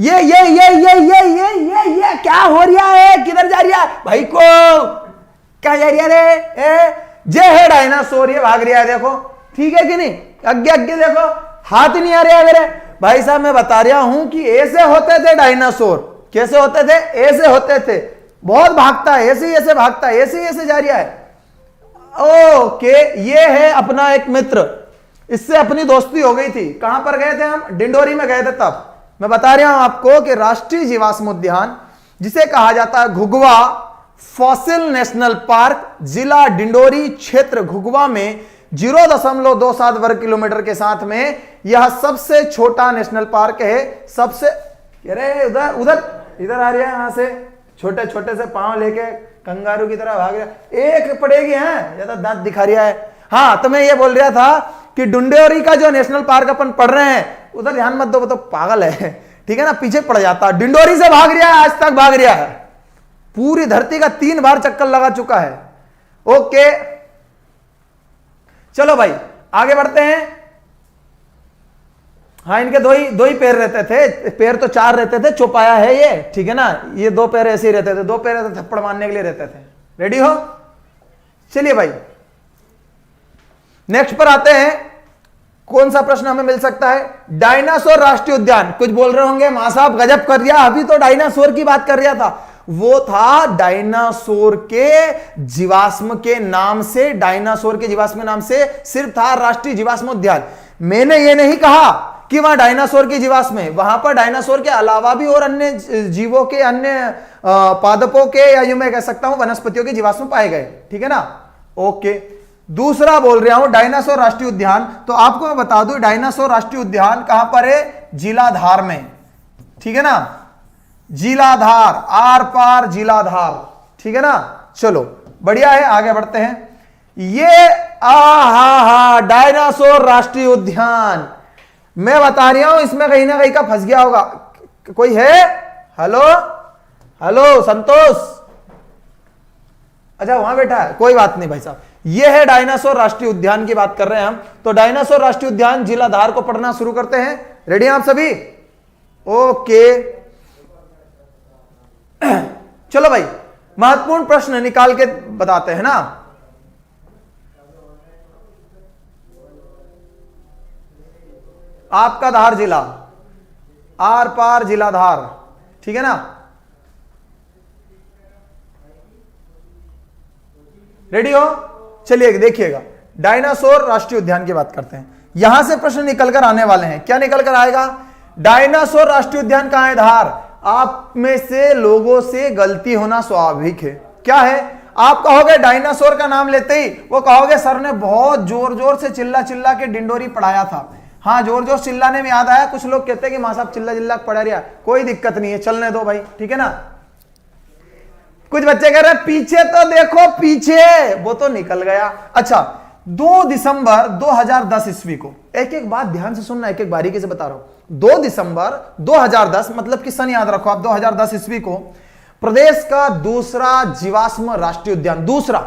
ये क्या हो रहा है? किधर जा रहा है भाई को? क्या जा रहा रे? जे है डायनासोर, ये भाग रहा है, देखो, ठीक है कि नहीं? आगे देखो, हाथ नहीं आ रहा मेरे भाई साहब। मैं बता रहा हूं कि ऐसे होते थे डायनासोर। कैसे होते थे? ऐसे होते थे। बहुत भागता है, ऐसे भागता है, ऐसे जा रहा है। ओके, ये है अपना एक मित्र, इससे अपनी दोस्ती हो गई थी। कहां पर गए थे हम? डिंडोरी में गए थे। तब मैं बता रहा हूं आपको कि राष्ट्रीय जीवाश्म उद्यान, जिसे कहा जाता है घुघवा फॉसिल नेशनल पार्क, जिला डिंडोरी, क्षेत्र घुघवा में 0.27 वर्ग किलोमीटर के साथ में यह सबसे छोटा नेशनल पार्क है। सबसे, अरे इधर आ रहा है, यहां से छोटे छोटे से पांव लेके कंगारू की तरह भाग रहा है। एक पड़ेगी, है ज्यादा दांत दिखा रहा है। हाँ, तो मैं ये बोल रहा था कि डिंडोरी का जो नेशनल पार्क अपन पढ़ रहे हैं, उधर ध्यान मत दो, वो तो पागल है, ठीक है ना, पीछे पड़ जाता। डिंडोरी से भाग रहा है, आज तक भाग रहा है, पूरी धरती का 3 बार चक्कर लगा चुका है। ओके, चलो भाई आगे बढ़ते हैं। हाँ, इनके दो ही पैर रहते थे, पैर तो 4 रहते थे, चौपाया है ये, ठीक है ना। ये 2 पैर ऐसे ही रहते थे, 2 पैर रहते थप्पड़ मारने के लिए रहते थे। रेडी हो? चलिए भाई, नेक्स्ट पर आते हैं। कौन सा प्रश्न हमें मिल सकता है? डायनासोर राष्ट्रीय उद्यान। कुछ बोल रहे होंगे, मां साहब गजब कर दिया, अभी तो डायनासोर की बात कर रहा था। वो था डायनासोर के जीवाश्म के नाम से सिर्फ था राष्ट्रीय जीवाश्म उद्यान। मैंने ये नहीं कहा कि वहां डायनासोर की जीवाश्म है, वहां पर डायनासोर के अलावा भी और अन्य जीवों के, अन्य पादपों के, या यूं मैं कह सकता हूं वनस्पतियों के जीवाश्म पाए गए। ठीक है ना। ओके, दूसरा बोल रहा हूं डायनासोर राष्ट्रीय उद्यान। तो आपको मैं बता दूं डायनासोर राष्ट्रीय उद्यान कहां पर है? जीलाधार में। ठीक है ना, जीलाधार, आर पार जीलाधार। ठीक है ना। चलो बढ़िया है, आगे बढ़ते हैं। ये आहा डायनासोर राष्ट्रीय उद्यान, मैं बता रहा हूं इसमें कहीं ना कहीं का फंस गया होगा। कोई है? हेलो हेलो संतोष, अच्छा वहां बैठा है, कोई बात नहीं भाई साहब। ये है डायनासोर राष्ट्रीय उद्यान की बात कर रहे हैं हम। तो डायनासोर राष्ट्रीय उद्यान जीलाधार को पढ़ना शुरू करते हैं। रेडी हैं आप सभी? ओके चलो भाई, महत्वपूर्ण प्रश्न निकाल के बताते हैं ना। आपका धार जिला, आर पार जिलाधार। ठीक है ना। रेडी हो? चलिए देखिएगा, डायनासोर राष्ट्रीय उद्यान की बात करते हैं। यहां से प्रश्न निकल कर आने वाले हैं। क्या निकल कर आएगा? डायनासोर राष्ट्रीय उद्यान कहां है? धार। आप में से लोगों से गलती होना स्वाभाविक है। क्या है? आप कहोगे डायनासोर का नाम लेते ही वो कहोगे सर ने बहुत जोर जोर से चिल्ला चिल्ला के डिंडोरी पढ़ाया था। हाँ, जोर जोर चिल्लाने में याद आया, कुछ लोग कहते हैं कि मां साहब चिल्ला चिल्ला पढ़ा रहा, कोई दिक्कत नहीं है, चलने दो भाई। ठीक है ना। कुछ बच्चे कह रहे हैं पीछे तो देखो, पीछे वो तो निकल गया। अच्छा, 2 दिसंबर 2010 ईस्वी को, एक एक बात ध्यान से सुनना, एक एक बारीकी से बता रहा हूं। 2 दिसंबर 2010 मतलब कि सन याद रखो आप, 2010 ईस्वी को प्रदेश का दूसरा जीवाश्म राष्ट्रीय उद्यान, दूसरा,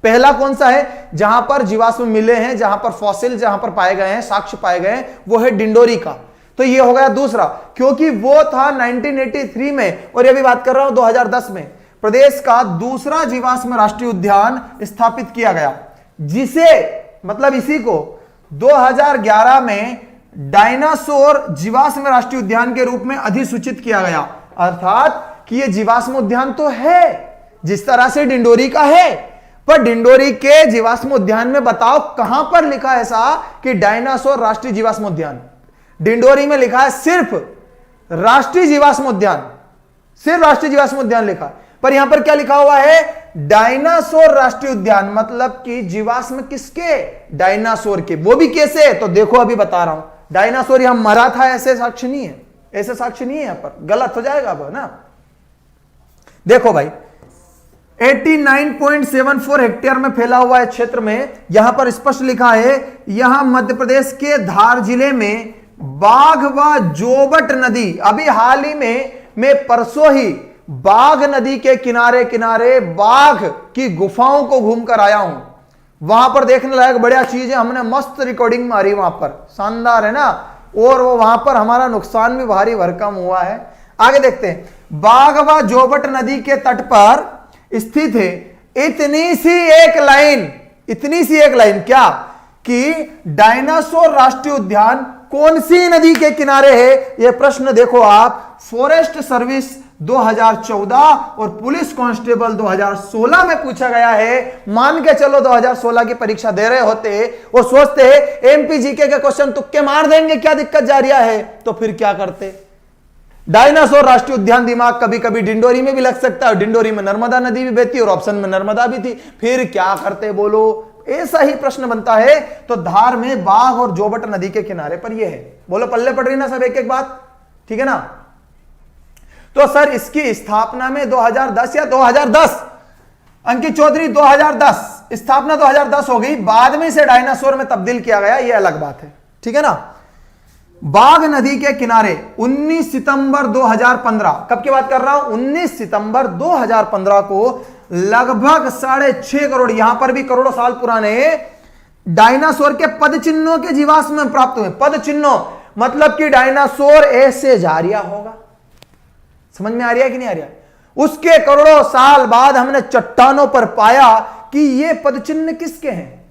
पहला कौन सा है जहां पर जीवाश्म मिले हैं, जहां पर फॉसिल जहां पर पाए गए हैं, साक्ष्य पाए गए हैं, वो है डिंडोरी का। तो ये हो गया दूसरा, क्योंकि वो था 1983 में और ये भी बात कर रहा हूं 2010 में प्रदेश का दूसरा जीवाश्म राष्ट्रीय उद्यान स्थापित किया गया, जिसे मतलब इसी को 2011 में डायनासोर जीवाश्म राष्ट्रीय उद्यान के रूप में अधिसूचित किया गया। अर्थात कि ये जीवाश्म उद्यान तो है जिस तरह से डिंडोरी का है, पर डिंडोरी के जीवाश्म उद्यान में बताओ कहां पर लिखा है ऐसा कि डायनासोर राष्ट्रीय जीवाश्म उद्यान? डिंडोरी में लिखा है सिर्फ राष्ट्रीय जीवाश्म उद्यान, सिर्फ राष्ट्रीय जीवाश्म उद्यान लिखा, पर यहां पर क्या लिखा हुआ है? डायनासोर राष्ट्रीय उद्यान। मतलब कि जीवाश्म किसके? डायनासोर के। वो भी कैसे? तो देखो अभी बता रहा हूं। डायनासोर यहां मरा था ऐसे साक्ष्य नहीं है, ऐसे साक्ष्य नहीं है, यहां पर गलत हो जाएगा अब ना। देखो भाई, 89.74 हेक्टेयर में फैला हुआ है क्षेत्र में, यहां पर स्पष्ट लिखा है, यहां मध्य प्रदेश के धार जिले में बाघ व जोबट नदी, अभी हाल ही में मैं परसों ही बाघ नदी के किनारे किनारे बाघ की गुफाओं को घूमकर आया हूं। वहां पर देखने लायक बढ़िया चीज है, हमने मस्त रिकॉर्डिंग मारी वहां पर, शानदार है ना। और वो वहां पर हमारा नुकसान भी भारी भरकम हुआ है। आगे देखते हैं, बाघ व जोबट नदी के तट पर स्थित है इतनी सी एक लाइन, इतनी सी एक लाइन, क्या कि डायनासोर राष्ट्रीय उद्यान कौन सी नदी के किनारे है? यह प्रश्न देखो आप, फॉरेस्ट सर्विस 2014 और पुलिस कांस्टेबल 2016 में पूछा गया है। मान के चलो 2016 की परीक्षा दे रहे होते और सोचते एमपी जीके के क्वेश्चन तुक्के मार देंगे, क्या दिक्कत जा रहा है, तो फिर क्या करते? डायनासोर राष्ट्रीय उद्यान दिमाग कभी कभी डिंडोरी में भी लग सकता है, डिंडोरी में नर्मदा नदी भी बहती और ऑप्शन में नर्मदा भी थी, फिर क्या करते बोलो? ऐसा ही प्रश्न बनता है। तो धार में बाघ और जोबट नदी के किनारे पर यह है। बोलो पल्ले पड़ रही ना सब एक एक बात? ठीक है ना। तो सर इसकी स्थापना में 2010 या 2010, अंकित चौधरी 2010, स्थापना 2010 हो गई, बाद में इसे डायनासोर में तब्दील किया गया, यह अलग बात है। ठीक है ना। बाघ नदी के किनारे 19 सितंबर 2015, कब की बात कर रहा हूं? 19 सितंबर 2015 को लगभग 6.5 करोड़, यहां पर भी करोड़ों साल पुराने डायनासोर के पद चिन्हों के जीवाश्म प्राप्त हुए। पद चिन्हों मतलब कि डायनासोर ऐसे जा रहा होगा, समझ में आ रहा है कि नहीं आ रहा? उसके करोड़ों साल बाद हमने चट्टानों पर पाया कि ये पद चिन्ह किसके हैं,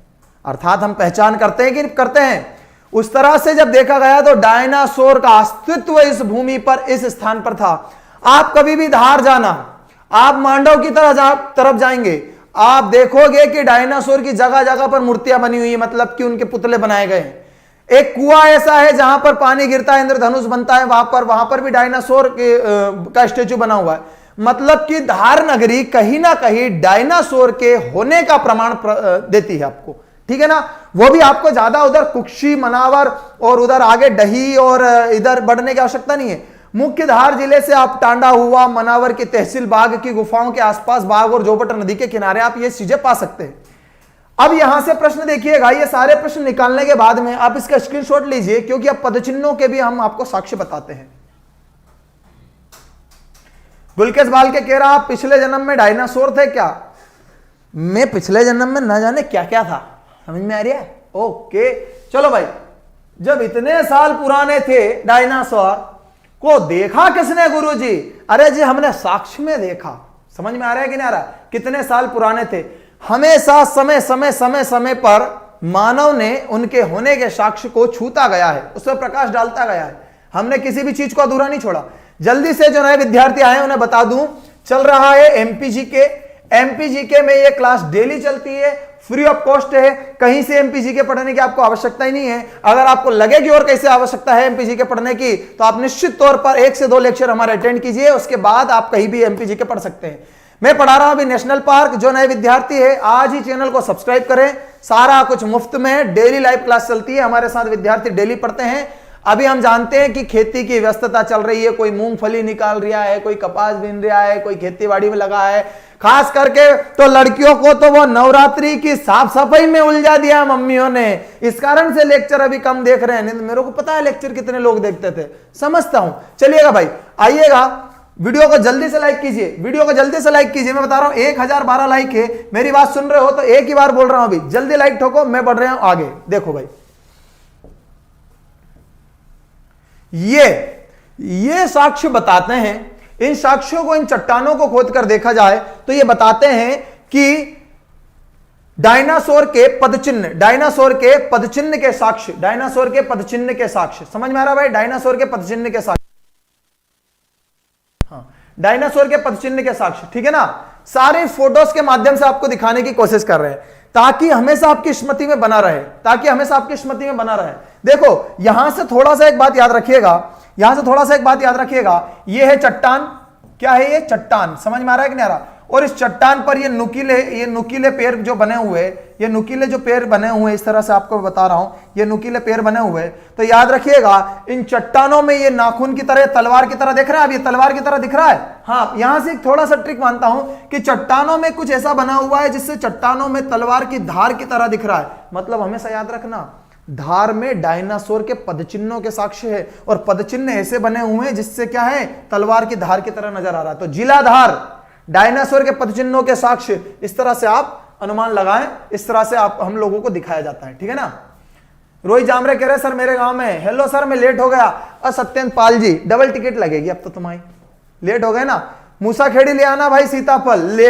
अर्थात हम पहचान करते हैं कि करते हैं। उस तरह से जब देखा गया तो डायनासोर का अस्तित्व इस भूमि पर, इस स्थान पर था। आप कभी भी धार जाना, आप मांडव की तरफ जाएंगे, आप देखोगे कि डायनासोर की जगह जगह पर मूर्तियां बनी हुई है, मतलब कि उनके पुतले बनाए गए हैं। एक कुआं ऐसा है जहां पर पानी गिरता है, इंद्रधनुष बनता है, वहां पर भी डायनासोर का स्टेचू बना हुआ है। मतलब कि धार नगरी कहीं ना कहीं डायनासोर के होने का प्रमाण देती है आपको, ठीक है ना। वो भी आपको ज्यादा उधर कुक्षी, मनावर और उधर आगे डही और इधर बढ़ने की आवश्यकता नहीं है। मुख्य धार जिले से आप टांडा हुआ, मनावर की तहसील बाग की गुफाओं के आसपास, बाग और जोबट नदी के किनारे आप ये चीजें पा सकते हैं। अब यहां से प्रश्न देखिएगा, ये सारे प्रश्न निकालने के बाद में आप इसका स्क्रीनशॉट लीजिए, क्योंकि अब पदचिन्हों के भी हम आपको साक्ष्य बताते हैं। गुलकेश बाल के कह रहा आप पिछले जन्म में डायनासोर थे क्या? मैं पिछले जन्म में न जाने क्या क्या था, समझ में आ रही है? ओके चलो भाई, जब इतने साल पुराने थे डायनासोर को देखा किसने गुरुजी? अरे जी हमने साक्ष्य में देखा। समझ में आ रहा है कि नहीं आ रहा? कितने साल पुराने थे। हमेशा समय समय समय समय पर मानव ने उनके होने के साक्ष्य को छूता गया है, उस पर प्रकाश डालता गया है। हमने किसी भी चीज को अधूरा नहीं छोड़ा। जल्दी से जो नए विद्यार्थी आए उन्हें बता दूं, चल रहा है एमपीजीके में ये क्लास डेली चलती है, फ्री ऑफ कॉस्ट है। कहीं से एमपीजीके पढ़ने की आपको आवश्यकता ही नहीं है। अगर आपको लगे कि और कैसे आवश्यकता है एमपीजीके पढ़ने की, तो आप निश्चित तौर पर 1 से 2 लेक्चर हमारे अटेंड कीजिए, उसके बाद आप कहीं भी एमपीजीके पढ़ सकते हैं। मैं पढ़ा रहा हूं अभी नेशनल पार्क। जो नए विद्यार्थी है आज ही चैनल को सब्सक्राइब करें, सारा कुछ मुफ्त में है। डेली लाइव क्लास चलती है, हमारे साथ विद्यार्थी डेली पढ़ते हैं। अभी हम जानते हैं कि खेती की व्यस्तता चल रही है, कोई मूंगफली निकाल रहा है, कोई कपास बीन रहा है, कोई खेतीबाड़ी में लगा है। खास करके तो लड़कियों को तो वो नवरात्रि की साफ सफाई में उलझा दिया मम्मियों ने, इस कारण से लेक्चर अभी कम देख रहे हैं। नहीं तो मेरे को पता है लेक्चर कितने लोग देखते थे, समझता हूं। चलिएगा भाई, आइएगा, वीडियो को जल्दी से लाइक कीजिए, वीडियो को जल्दी से लाइक कीजिए। मैं बता रहा हूं 1012 लाइक है। मेरी बात सुन रहे हो तो एक ही बार बोल रहा हूं, अभी जल्दी लाइक ठोको, मैं बढ़ रहा हूं आगे। देखो भाई, ये साक्ष्य बताते हैं, इन साक्ष्यों को, इन चट्टानों को खोदकर देखा जाए तो ये बताते हैं कि डायनासोर के पदचिन्ह, डायनासोर के पदचिन्ह के साक्ष्य, डायनासोर के पदचिन्ह के साक्ष्य। समझ में आ रहा भाई? डायनासोर के पदचिन्ह के साक्ष्य, हाँ डायनासोर के पदचिन्ह के साक्ष्य, ठीक है ना। सारे फोटोज के माध्यम से आपको दिखाने की कोशिश कर रहे हैं, ताकि हमेशा आपकी स्मृति में बना रहे, ताकि हमेशा आपकी स्मृति में बना रहे। देखो यहां से थोड़ा सा एक बात याद रखिएगा, यहां से थोड़ा सा एक बात याद रखिएगा। ये है चट्टान, क्या है ये? चट्टान। समझ में आ रहा है कि नहीं आ रहा? और इस चट्टान पर ये नुकीले पैर जो बने हुए, ये नुकीले जो पैर बने हुए, इस तरह से आपको बता रहा हूं, ये नुकीले पैर बने हुए। तो याद रखिएगा, इन चट्टानों में ये नाखून की तरह, तलवार की तरह दिख रहा है। अब ये तलवार की तरह दिख रहा है। हाँ, यहां से एक थोड़ा सा ट्रिक मानता हूं कि चट्टानों में कुछ ऐसा बना हुआ है जिससे चट्टानों में तलवार की धार की तरह दिख रहा है। मतलब हमेशा याद रखना, धार में डायनासोर के पदचिन्हों के साक्ष्य है, और पदचिन्ह ऐसे बने हुए हैं जिससे क्या है, तलवार की धार की तरह नजर आ रहा है। तो जिला धार डायनासोर के पदचिन्हों के साक्ष्य, इस तरह से आप अनुमान लगाएं, इस तरह से आप हम लोगों को दिखाया जाता है, ठीक है ना। रोहित जामरे कह रहे सर मेरे गांव में, हेलो सर मैं लेट हो गया। और सत्येंद्र पाल जी, डबल टिकट लगेगी अब तो तुम्हारी, लेट हो गए ना। मूसा खेड़ी ले आना भाई, सीताफल ले।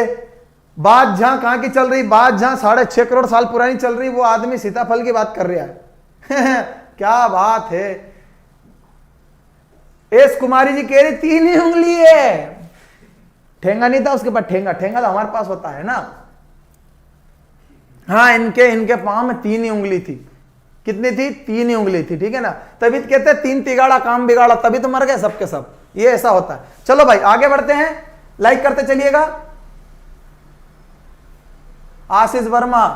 बात जहां कहां की चल रही, बात जहां 6.5 करोड़ साल पुरानी चल रही, वो आदमी सीताफल की बात कर रहा है। क्या बात है। एस कुमारी जी कह रही 3 ही उंगली है। ठेंगा नहीं था उसके पास, ठेंगा तो हमारे पास होता है ना। हाँ, इनके पांव में 3 ही उंगली थी। कितनी थी? 3 ही उंगली थी, ठीक है ना। तभी तो कहते हैं 3 तिगाड़ा काम बिगाड़ा, तभी तो मर गए सबके सब। ये ऐसा होता है। चलो भाई आगे बढ़ते हैं, लाइक करते चलिएगा। आशीष वर्मा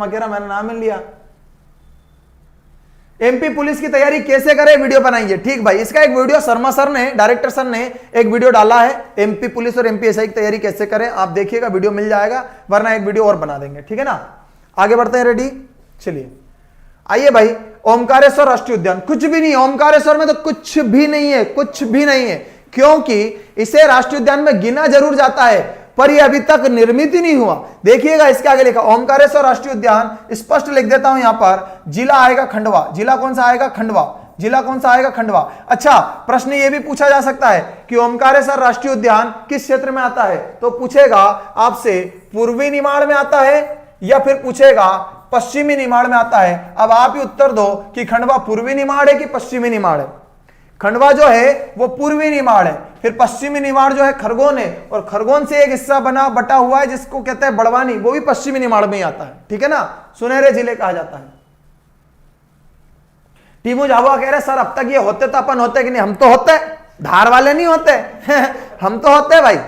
कह रहा मैंने नाम मिल लिया। एमपी पुलिस की तैयारी कैसे करें, वीडियो बनाइए। ठीक भाई, इसका एक वीडियो शर्मा सर ने, डायरेक्टर सर ने एक वीडियो डाला है, एमपी पुलिस और एमपी एसआई की तैयारी कैसे करें। आप देखिएगा, वीडियो मिल जाएगा, वरना एक वीडियो और बना देंगे, ठीक है ना। आगे बढ़ते हैं, रेडी। चलिए आइए भाई, ओमकारेश्वर राष्ट्रीय उद्यान। कुछ भी नहीं, ओमकारेश्वर में तो कुछ भी नहीं है, कुछ भी नहीं है, क्योंकि इसे राष्ट्रीय उद्यान में गिना जरूर जाता है, पर यह अभी तक निर्मित ही नहीं हुआ। देखिएगा इसके आगे लिखा ओमकारेश्वर राष्ट्रीय उद्यान, स्पष्ट लिख देता हूं यहां पर। जिला आएगा खंडवा। जिला कौन सा आएगा? खंडवा। जिला कौन सा आएगा? खंडवा। अच्छा, प्रश्न यह भी पूछा जा सकता है कि ओमकारेश्वर राष्ट्रीय उद्यान किस क्षेत्र में आता है, तो पूछेगा आपसे पूर्वी निमाड़ में आता है या फिर पूछेगा पश्चिमी निमाड़ में आता है। अब आप ही उत्तर दो कि खंडवा पूर्वी निमाड़ है कि पश्चिमी निमाड़ है। खंडवा जो है वो पूर्वी निमाड़ है, फिर पश्चिमी निमाड़ जो है खरगोन है, और खरगोन से एक हिस्सा बटा हुआ है जिसको कहते हैं बड़वानी, वो भी पश्चिमी निमाड़ में ही आता है, ठीक है ना। सुनहरे जिले कहा जाता है। टीमू झाबुआ कह रहे सर अब तक ये होते तो अपन होते कि नहीं, हम तो होते, धार वाले नहीं होते हम तो होते भाई।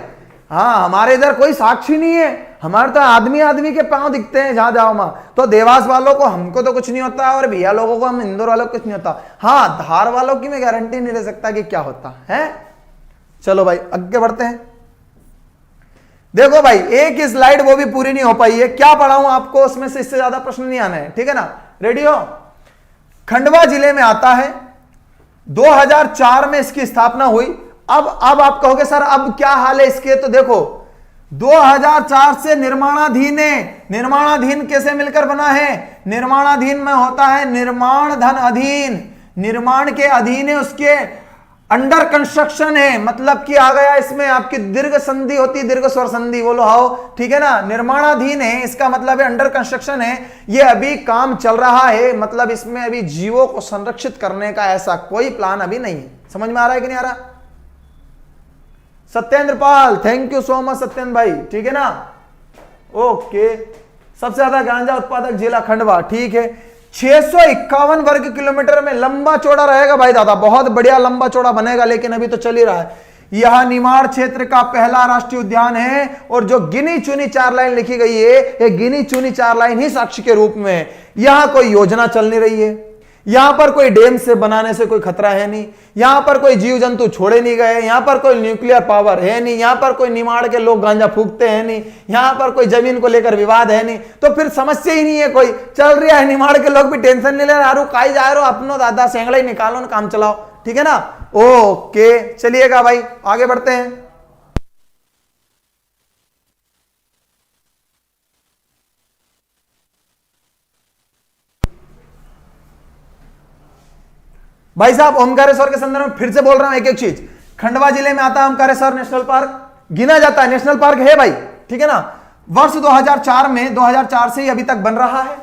हाँ, हमारे इधर कोई साक्षी नहीं है, हमारे तो आदमी आदमी के पांव दिखते हैं जहां जाओ वहां। तो देवास वालों को हमको तो कुछ नहीं होता और भैया लोगों को, हम इंदौर वालों को कुछ नहीं होता। हाँ, धार वालों की मैं गारंटी नहीं ले सकता कि क्या होता है। चलो भाई आगे बढ़ते हैं। देखो भाई, एक ही स्लाइड वो भी पूरी नहीं हो पाई है, क्या पढ़ाऊं आपको उसमें से, इससे ज्यादा प्रश्न नहीं आना है, ठीक है ना। रेडी हो। खंडवा जिले में आता है, 2004 में इसकी स्थापना हुई। अब आप कहोगे सर अब क्या हाल है इसके, तो देखो 2004 से निर्माणाधीन है। निर्माणाधीन कैसे मिलकर बना है, निर्माणाधीन में होता है निर्माण धन अधीन, निर्माण के अधीन है, उसके अंडर कंस्ट्रक्शन है, मतलब कि आ गया इसमें आपकी दीर्घ संधि होती है, दीर्घ स्वर संधि बोलो हाओ, ठीक है ना। निर्माणाधीन है इसका मतलब है अंडर कंस्ट्रक्शन है, ये अभी काम चल रहा है, मतलब इसमें अभी जीवों को संरक्षित करने का ऐसा कोई प्लान अभी नहीं है। समझ में आ रहा है कि नहीं आ रहा। Satyendra Pal, thank you so much Satyendra भाई, ठीक है ना। ओके, सबसे ज्यादा गांजा उत्पादक जिला खंडवा, ठीक है। 651 वर्ग किलोमीटर में लंबा चौड़ा रहेगा भाई दादा, बहुत बढ़िया लंबा चौड़ा बनेगा, लेकिन अभी तो चल ही रहा है। यह निमाड़ क्षेत्र का पहला राष्ट्रीय उद्यान है और जो गिनी चुनी 4 लाइन लिखी गई है, ये गिनी चुनी 4 लाइन ही साक्ष्य के रूप में है। यहां कोई योजना चल नहीं रही है, यहां पर कोई डैम से बनाने से कोई खतरा है नहीं, यहां पर कोई जीव जंतु छोड़े नहीं गए, यहां पर कोई न्यूक्लियर पावर है नहीं, यहां पर कोई निमाड़ के लोग गांजा फूकते हैं नहीं, यहां पर कोई जमीन को लेकर विवाद है नहीं, तो फिर समस्या ही नहीं है कोई। चल रहा है, निमाड़ के लोग भी टेंशन नहीं ले रहे, काई जा रहे हो अपनो दादा सेंगड़ा ही निकालो ना, काम चलाओ, ठीक है ना। ओके, चलिएगा भाई आगे बढ़ते हैं। भाई साहब, ओमकारेश्वर के संदर्भ में फिर से बोल रहा हूं एक एक चीज। खंडवा जिले में आता है ओमकारेश्वर नेशनल पार्क, गिना जाता है, नेशनल पार्क है भाई, ठीक है ना। वर्ष 2004 में, 2004 से ही अभी तक बन रहा है।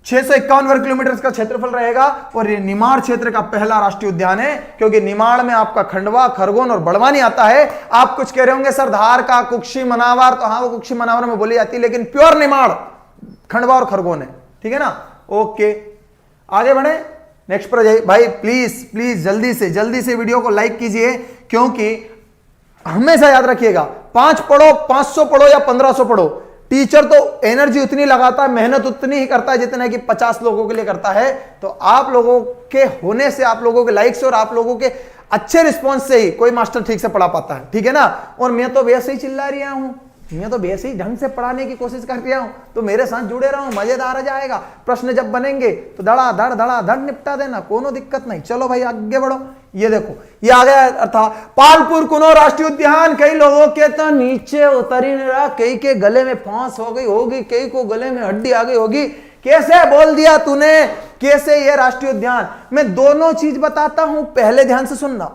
651 वर्ग किलोमीटर का क्षेत्रफल रहेगा और ये निमाड़ क्षेत्र का पहला राष्ट्रीय उद्यान है, क्योंकि निमाड़ में आपका खंडवा, खरगोन और बड़वानी आता है। आप कुछ कह रहे होंगे सर धार का कुक्षी मनावर, तो हाँ वो कुक्षी मनावर में बोली जाती है, लेकिन प्योर निमाड़ खंडवा और खरगोन है, ठीक है ना। ओके, आगे बढ़े, नेक्स्ट पर जाइए भाई। प्लीज प्लीज जल्दी से वीडियो को लाइक कीजिए, क्योंकि हमेशा याद रखिएगा 5 पढ़ो, 500 पढ़ो या 1500 पढ़ो, टीचर तो एनर्जी उतनी लगाता है, मेहनत उतनी ही करता है जितना कि 50 लोगों के लिए करता है। तो आप लोगों के होने से, आप लोगों के लाइक से और आप लोगों के अच्छे रिस्पॉन्स से ही कोई मास्टर ठीक से पढ़ा पाता है, ठीक है ना। और मैं तो वैसे ही चिल्ला रहा हूं, मैं तो वैसे ही ढंग से पढ़ाने की कोशिश कर रहा हूं, तो मेरे साथ जुड़े रहो, मजेदार आ जाएगा। प्रश्न जब बनेंगे तो धड़ा निपटा देना, कोनो दिक्कत नहीं। चलो भाई आगे बढ़ो। ये देखो, ये आ गया अर्थात पालपुर कुनो राष्ट्रीय उद्यान। कई लोगों के तो नीचे उतर ही नहीं रहा, कई के गले में फांस हो गई होगी, कई को गले में हड्डी आ गई होगी। कैसे बोल दिया तूने, कैसे ये राष्ट्रीय उद्यान। मैं दोनों चीज बताता हूं, पहले ध्यान से सुनना।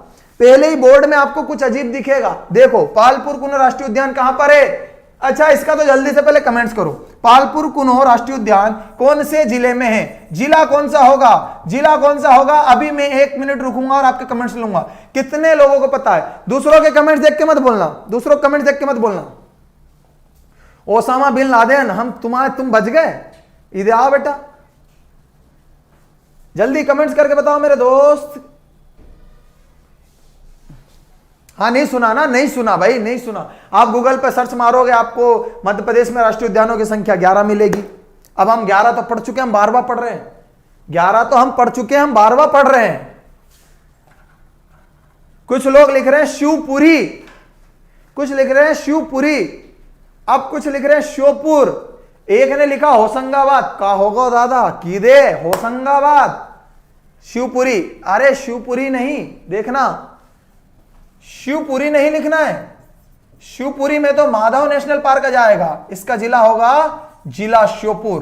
पहले ही बोर्ड में आपको कुछ अजीब दिखेगा, देखो पालपुर कुनो राष्ट्रीय उद्यान कहां पर है। अच्छा, इसका तो जल्दी से पहले कमेंट्स करो। पालपुर कुनो राष्ट्रीय उद्यान कौन से जिले में है, जिला कौन सा होगा, जिला कौन सा होगा। अभी मैं 1 मिनट रुकूंगा और आपके कमेंट्स लूंगा। कितने लोगों को पता है, दूसरों के कमेंट्स देख के मत बोलना, दूसरों के कमेंट्स देख के मत बोलना। ओसामा बिन लादेन, तुम बच गए, इधर आओ बेटा, जल्दी कमेंट्स करके बताओ मेरे दोस्त। हाँ, नहीं सुना ना, नहीं सुना भाई, नहीं सुना। आप गूगल पे सर्च मारोगे, आपको मध्य प्रदेश में राष्ट्रीय उद्यानों की संख्या 11 मिलेगी। अब हम 11 तो पढ़ चुके हैं, हम 12वां पढ़ रहे हैं। 11 तो हम पढ़ चुके हैं, हम 12वां पढ़ रहे हैं। कुछ लोग लिख रहे हैं शिवपुरी, कुछ लिख रहे हैं शिवपुरी, अब कुछ लिख रहे हैं श्योपुर, एक ने लिखा होशंगाबाद। का होगा दादा की दे होशंगाबाद, शिवपुरी। अरे शिवपुरी नहीं, देखना शिवपुरी नहीं लिखना है। शिवपुरी में तो माधव नेशनल पार्क आ जाएगा, इसका जिला होगा जिला श्योपुर,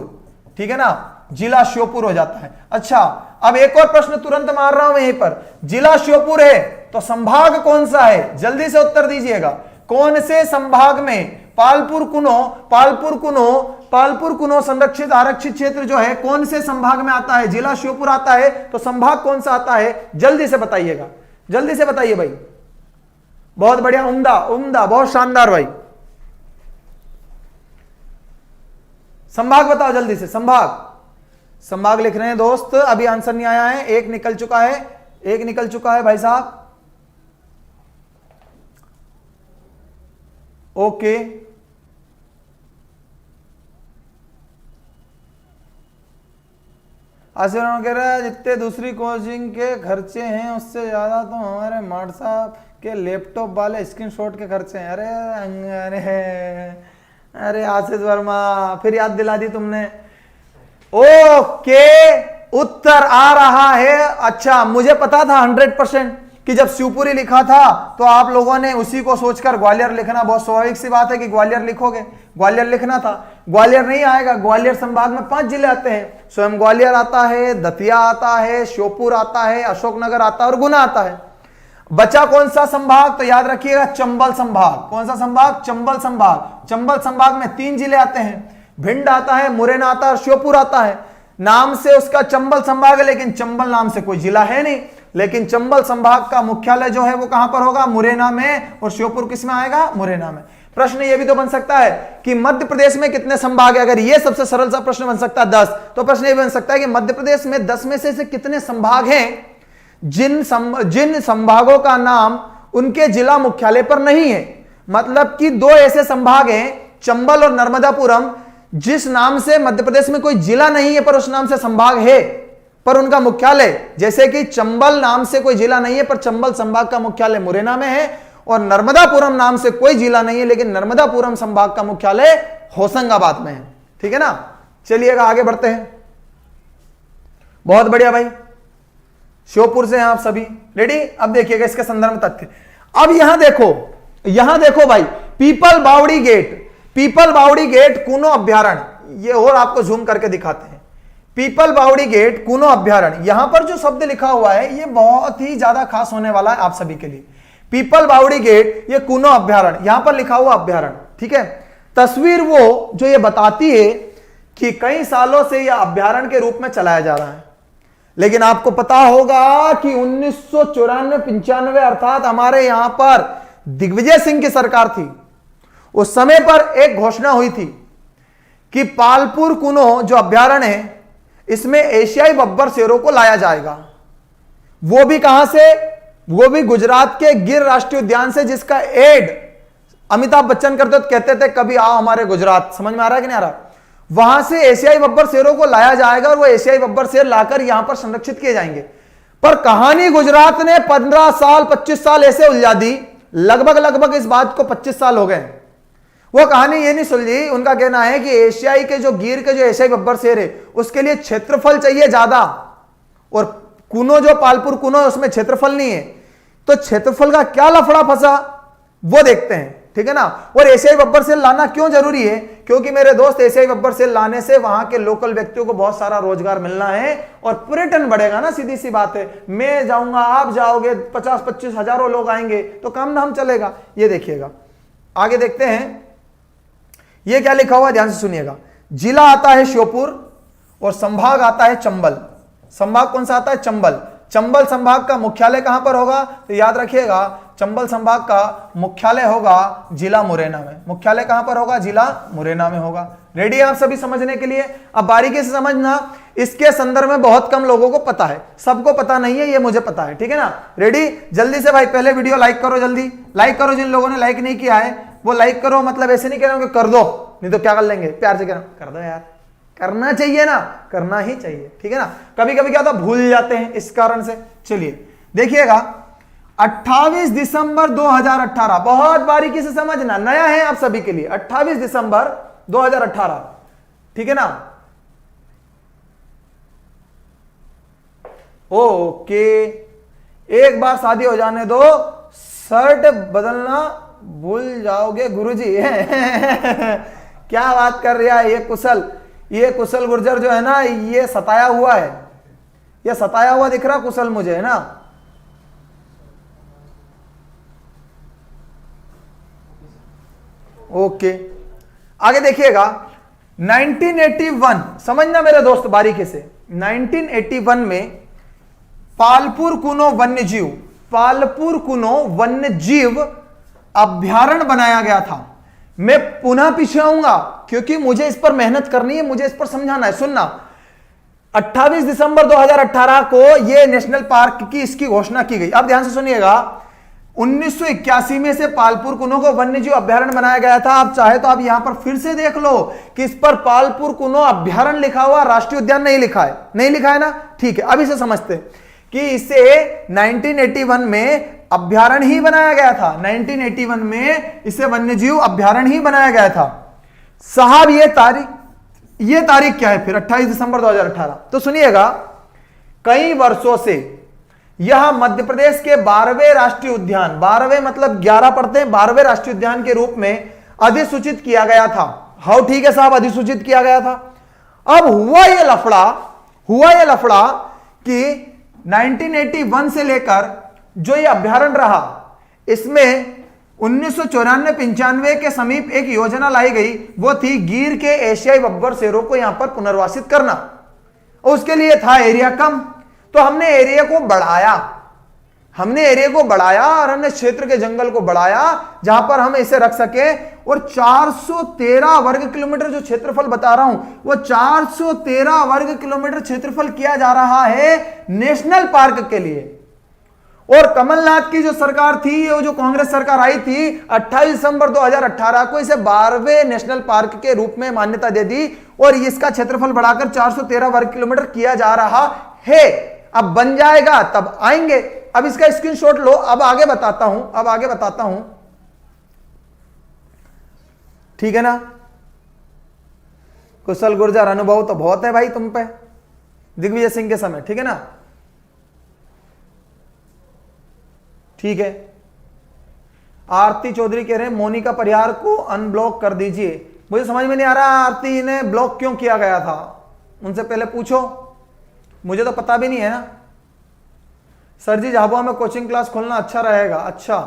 ठीक है ना, जिला श्योपुर हो जाता है। अच्छा, अब एक और प्रश्न तुरंत मार रहा हूं यहीं पर। जिला श्योपुर है तो संभाग कौन सा है, जल्दी से उत्तर दीजिएगा। कौन से संभाग में पालपुर कुनो संरक्षित आरक्षित क्षेत्र जो है कौन से संभाग में आता है, जिला श्योपुर आता है, तो संभाग कौन सा आता है, जल्दी से बताइएगा, जल्दी से बताइए भाई। बहुत बढ़िया, उम्दा, बहुत शानदार भाई। संभाग बताओ जल्दी से, संभाग संभाग लिख रहे हैं दोस्त, अभी आंसर नहीं आया है, एक निकल चुका है, एक निकल चुका है भाई साहब। ओके, आशीर्वाद कह रहा है जितने दूसरी कोचिंग के खर्चे हैं उससे ज्यादा तो हमारे मार्ट साहब के लैपटॉप वाले स्क्रीनशॉट के खर्चे हैं। अरे अरे अरे आशीष वर्मा, फिर याद दिला दी तुमने। ओके, उत्तर आ रहा है। अच्छा, मुझे पता था 100% कि जब शिवपुरी लिखा था तो आप लोगों ने उसी को सोचकर ग्वालियर लिखना, बहुत स्वाभाविक सी बात है कि ग्वालियर लिखोगे, ग्वालियर लिखना था। ग्वालियर नहीं आएगा, ग्वालियर संभाग में 5 जिले आते हैं, स्वयं ग्वालियर आता है, दतिया आता है, श्योपुर आता है, अशोकनगर आता है और गुना आता है। बचा कौन सा संभाग? तो याद रखिएगा चंबल संभाग। कौन सा संभाग? चंबल संभाग। चंबल संभाग में 3 जिले आते हैं, भिंड आता है, मुरैना आता है और श्योपुर आता है। नाम से उसका चंबल संभाग है, लेकिन चंबल नाम से कोई जिला है नहीं। लेकिन चंबल संभाग का मुख्यालय जो है वो कहां पर होगा? मुरैना में। और श्योपुर किस में आएगा? मुरैना में। प्रश्न ये भी तो बन सकता है कि मध्य प्रदेश में कितने संभाग है? अगर ये सबसे सरल सा प्रश्न बन सकता है 10, तो प्रश्न ये बन सकता है कि मध्य प्रदेश में 10 में से कितने संभाग हैं जिन संभागों का नाम उनके जिला मुख्यालय पर नहीं है। मतलब कि 2 ऐसे संभाग हैं, चंबल और नर्मदापुरम, जिस नाम से मध्य प्रदेश में कोई जिला नहीं है पर उस नाम से संभाग है, पर उनका मुख्यालय, जैसे कि चंबल नाम से कोई जिला नहीं है पर चंबल संभाग का मुख्यालय मुरैना में है, और नर्मदापुरम नाम से कोई जिला नहीं है लेकिन नर्मदापुरम संभाग का मुख्यालय होशंगाबाद में है। ठीक है ना? चलिएगा आगे बढ़ते हैं। बहुत बढ़िया भाई, श्योपुर से हैं आप सभी, रेडी? अब देखिएगा इसके संदर्भ में तथ्य। अब यहां देखो भाई, पीपल बावड़ी गेट, पीपल बावड़ी गेट कूनो अभ्यारण्य, ये और आपको जूम करके दिखाते हैं। पीपल बावड़ी गेट कूनो अभ्यारण्य, यहां पर जो शब्द लिखा हुआ है ये बहुत ही ज्यादा खास होने वाला है आप सभी के लिए। पीपल बावड़ी गेट, ये कूनो अभ्यारण्य, यहां पर लिखा हुआ अभ्यारण्य। ठीक है, तस्वीर वो जो ये बताती है कि कई सालों से यह अभ्यारण्य के रूप में चलाया जा रहा है। लेकिन आपको पता होगा कि 1994-95 अर्थात हमारे यहां पर दिग्विजय सिंह की सरकार थी, उस समय पर एक घोषणा हुई थी कि पालपुर कूनो जो अभ्यारण्य है इसमें एशियाई बब्बर शेरों को लाया जाएगा। वो भी कहां से? वो भी गुजरात के गिर राष्ट्रीय उद्यान से, जिसका एड अमिताभ बच्चन करते तो कहते थे कभी आओ हमारे गुजरात। समझ में आ रहा है कि नहीं आ रहा? वहां से एशियाई बब्बर शेरों को लाया जाएगा और वो एशियाई बब्बर शेर लाकर यहां पर संरक्षित किए जाएंगे। पर कहानी गुजरात ने 15 साल 25 साल ऐसे उलझा दी, लगभग इस बात को 25 साल हो गए, वो कहानी ये नहीं सुलझी। उनका कहना है कि एशियाई के जो गिर के जो एशियाई बब्बर शेर है उसके लिए क्षेत्रफल चाहिए ज्यादा, और कूनो जो पालपुर कूनो उसमें क्षेत्रफल नहीं है, तो क्षेत्रफल का क्या लफड़ा फंसा वो देखते हैं। ठीक है ना? और एशियाई बब्बर सेल लाना क्यों जरूरी है? क्योंकि मेरे दोस्त एशियाई बब्बर सेल लाने से वहां के लोकल व्यक्तियों को बहुत सारा रोजगार मिलना है और पर्यटन बढ़ेगा ना, सीधी सी बात है। मैं जाऊंगा, आप जाओगे, 50-25 हजारों लोग आएंगे तो काम धाम चलेगा। ये देखिएगा, आगे देखते हैं ये क्या लिखा हुआ, ध्यान से सुनिएगा। जिला आता है श्योपुर और संभाग आता है चंबल। संभाग कौन सा आता है? चंबल। चंबल संभाग का मुख्यालय कहां पर होगा? तो याद रखिएगा चंबल संभाग का मुख्यालय होगा जिला मुरैना में। मुख्यालय कहां पर होगा? जिला मुरैना में होगा। रेडी आप सभी समझने के लिए? अब बारीकी से समझना, इसके संदर्भ में बहुत कम लोगों को पता है, सबको पता नहीं है, ये मुझे पता है। ठीक है ना? रेडी? जल्दी से भाई पहले वीडियो लाइक करो, जल्दी लाइक करो। जिन लोगों ने लाइक नहीं किया है वो लाइक करो, मतलब ऐसे नहीं कह रहा हूं कि कर दो, नहीं तो क्या कर लेंगे, प्यार से कह रहा हूं कर दो यार, करना चाहिए ना, करना ही चाहिए। ठीक है ना? कभी कभी क्या होता है भूल जाते हैं, इस कारण से। चलिए देखिएगा, 28 दिसंबर 2018, बहुत बारीकी से समझना, नया है आप सभी के लिए। 28 दिसंबर 2018, ठीक है ना? ओके, एक बार शादी हो जाने दो, शर्ट बदलना भूल जाओगे गुरुजी। क्या बात कर रहा है ये कुशल गुर्जर जो है ना, ये सताया हुआ है, ये सताया हुआ दिख रहा कुशल मुझे, है ना? ओके, आगे देखिएगा। 1981, समझना मेरे दोस्त बारीकी से, 1981 में पालपुर कूनो वन्य जीव अभ्यारण्य बनाया गया था। मैं पुनः पीछे आऊंगा क्योंकि मुझे इस पर मेहनत करनी है, मुझे इस पर समझाना है। सुनना, 28 दिसंबर 2018 को यह नेशनल पार्क की इसकी घोषणा की गई। अब ध्यान से सुनिएगा, 1981 में से पालपुर कुनो को वन्यजीव अभ्यारण्य बनाया गया था। आप चाहे तो आप यहां पर फिर से देख लो कि इस पर पालपुर कुनो अभ्यारण्य लिखा हुआ, राष्ट्रीय उद्यान नहीं लिखा है, नहीं लिखा है ना। ठीक है, अब इसे समझते हैं कि इसे 1981 में अभ्यारण्य ही बनाया गया था। 1981 में इसे वन्यजीव अभ्यारण्य ही बनाया गया था साहब। ये तारीख क्या है फिर? 28 दिसंबर 2018। तो सुनिएगा, कई वर्षों से यह मध्य प्रदेश के 12वें राष्ट्रीय उद्यान, 12वें मतलब 11 पढ़ते हैं, 12वें राष्ट्रीय उद्यान के रूप में अधिसूचित किया गया था। हाउ ठीक है साहब, अधिसूचित किया गया था। अब हुआ ये लफड़ा कि 1981 से लेकर जो ये अभ्यारण्य रहा, इसमें 1994-95 के समीप एक योजना लाई गई, वो थी गिर के एशियाई बब्बर शेरों को यहां पर पुनर्वासित करना। उसके लिए था एरिया कम, तो हमने एरिया को बढ़ाया और हमने क्षेत्र के जंगल को बढ़ाया जहां पर हम इसे रख सके। और 413 वर्ग किलोमीटर जो क्षेत्रफल बता रहा हूं, वो 413 वर्ग किलोमीटर क्षेत्रफल किया जा रहा है नेशनल पार्क के लिए। और कमलनाथ की जो सरकार थी, वो जो कांग्रेस सरकार आई थी, 28 दिसंबर 2018 को इसे 12वें नेशनल पार्क के रूप में मान्यता दे दी और इसका क्षेत्रफल बढ़ाकर 413 वर्ग किलोमीटर किया जा रहा है। अब बन जाएगा तब आएंगे। अब इसका स्क्रीनशॉट लो, अब आगे बताता हूं, ठीक है ना। कुशल गुर्जर, अनुभव तो बहुत है भाई तुम पे दिग्विजय सिंह के समय, ठीक है ना। ठीक है, आरती चौधरी कह रहे हैं मोनिका परिहार को अनब्लॉक कर दीजिए। मुझे समझ में नहीं आ रहा आरती ने ब्लॉक क्यों किया गया था, उनसे पहले पूछो, मुझे तो पता भी नहीं है ना। सर जी झाबुआ में कोचिंग क्लास खोलना अच्छा रहेगा। अच्छा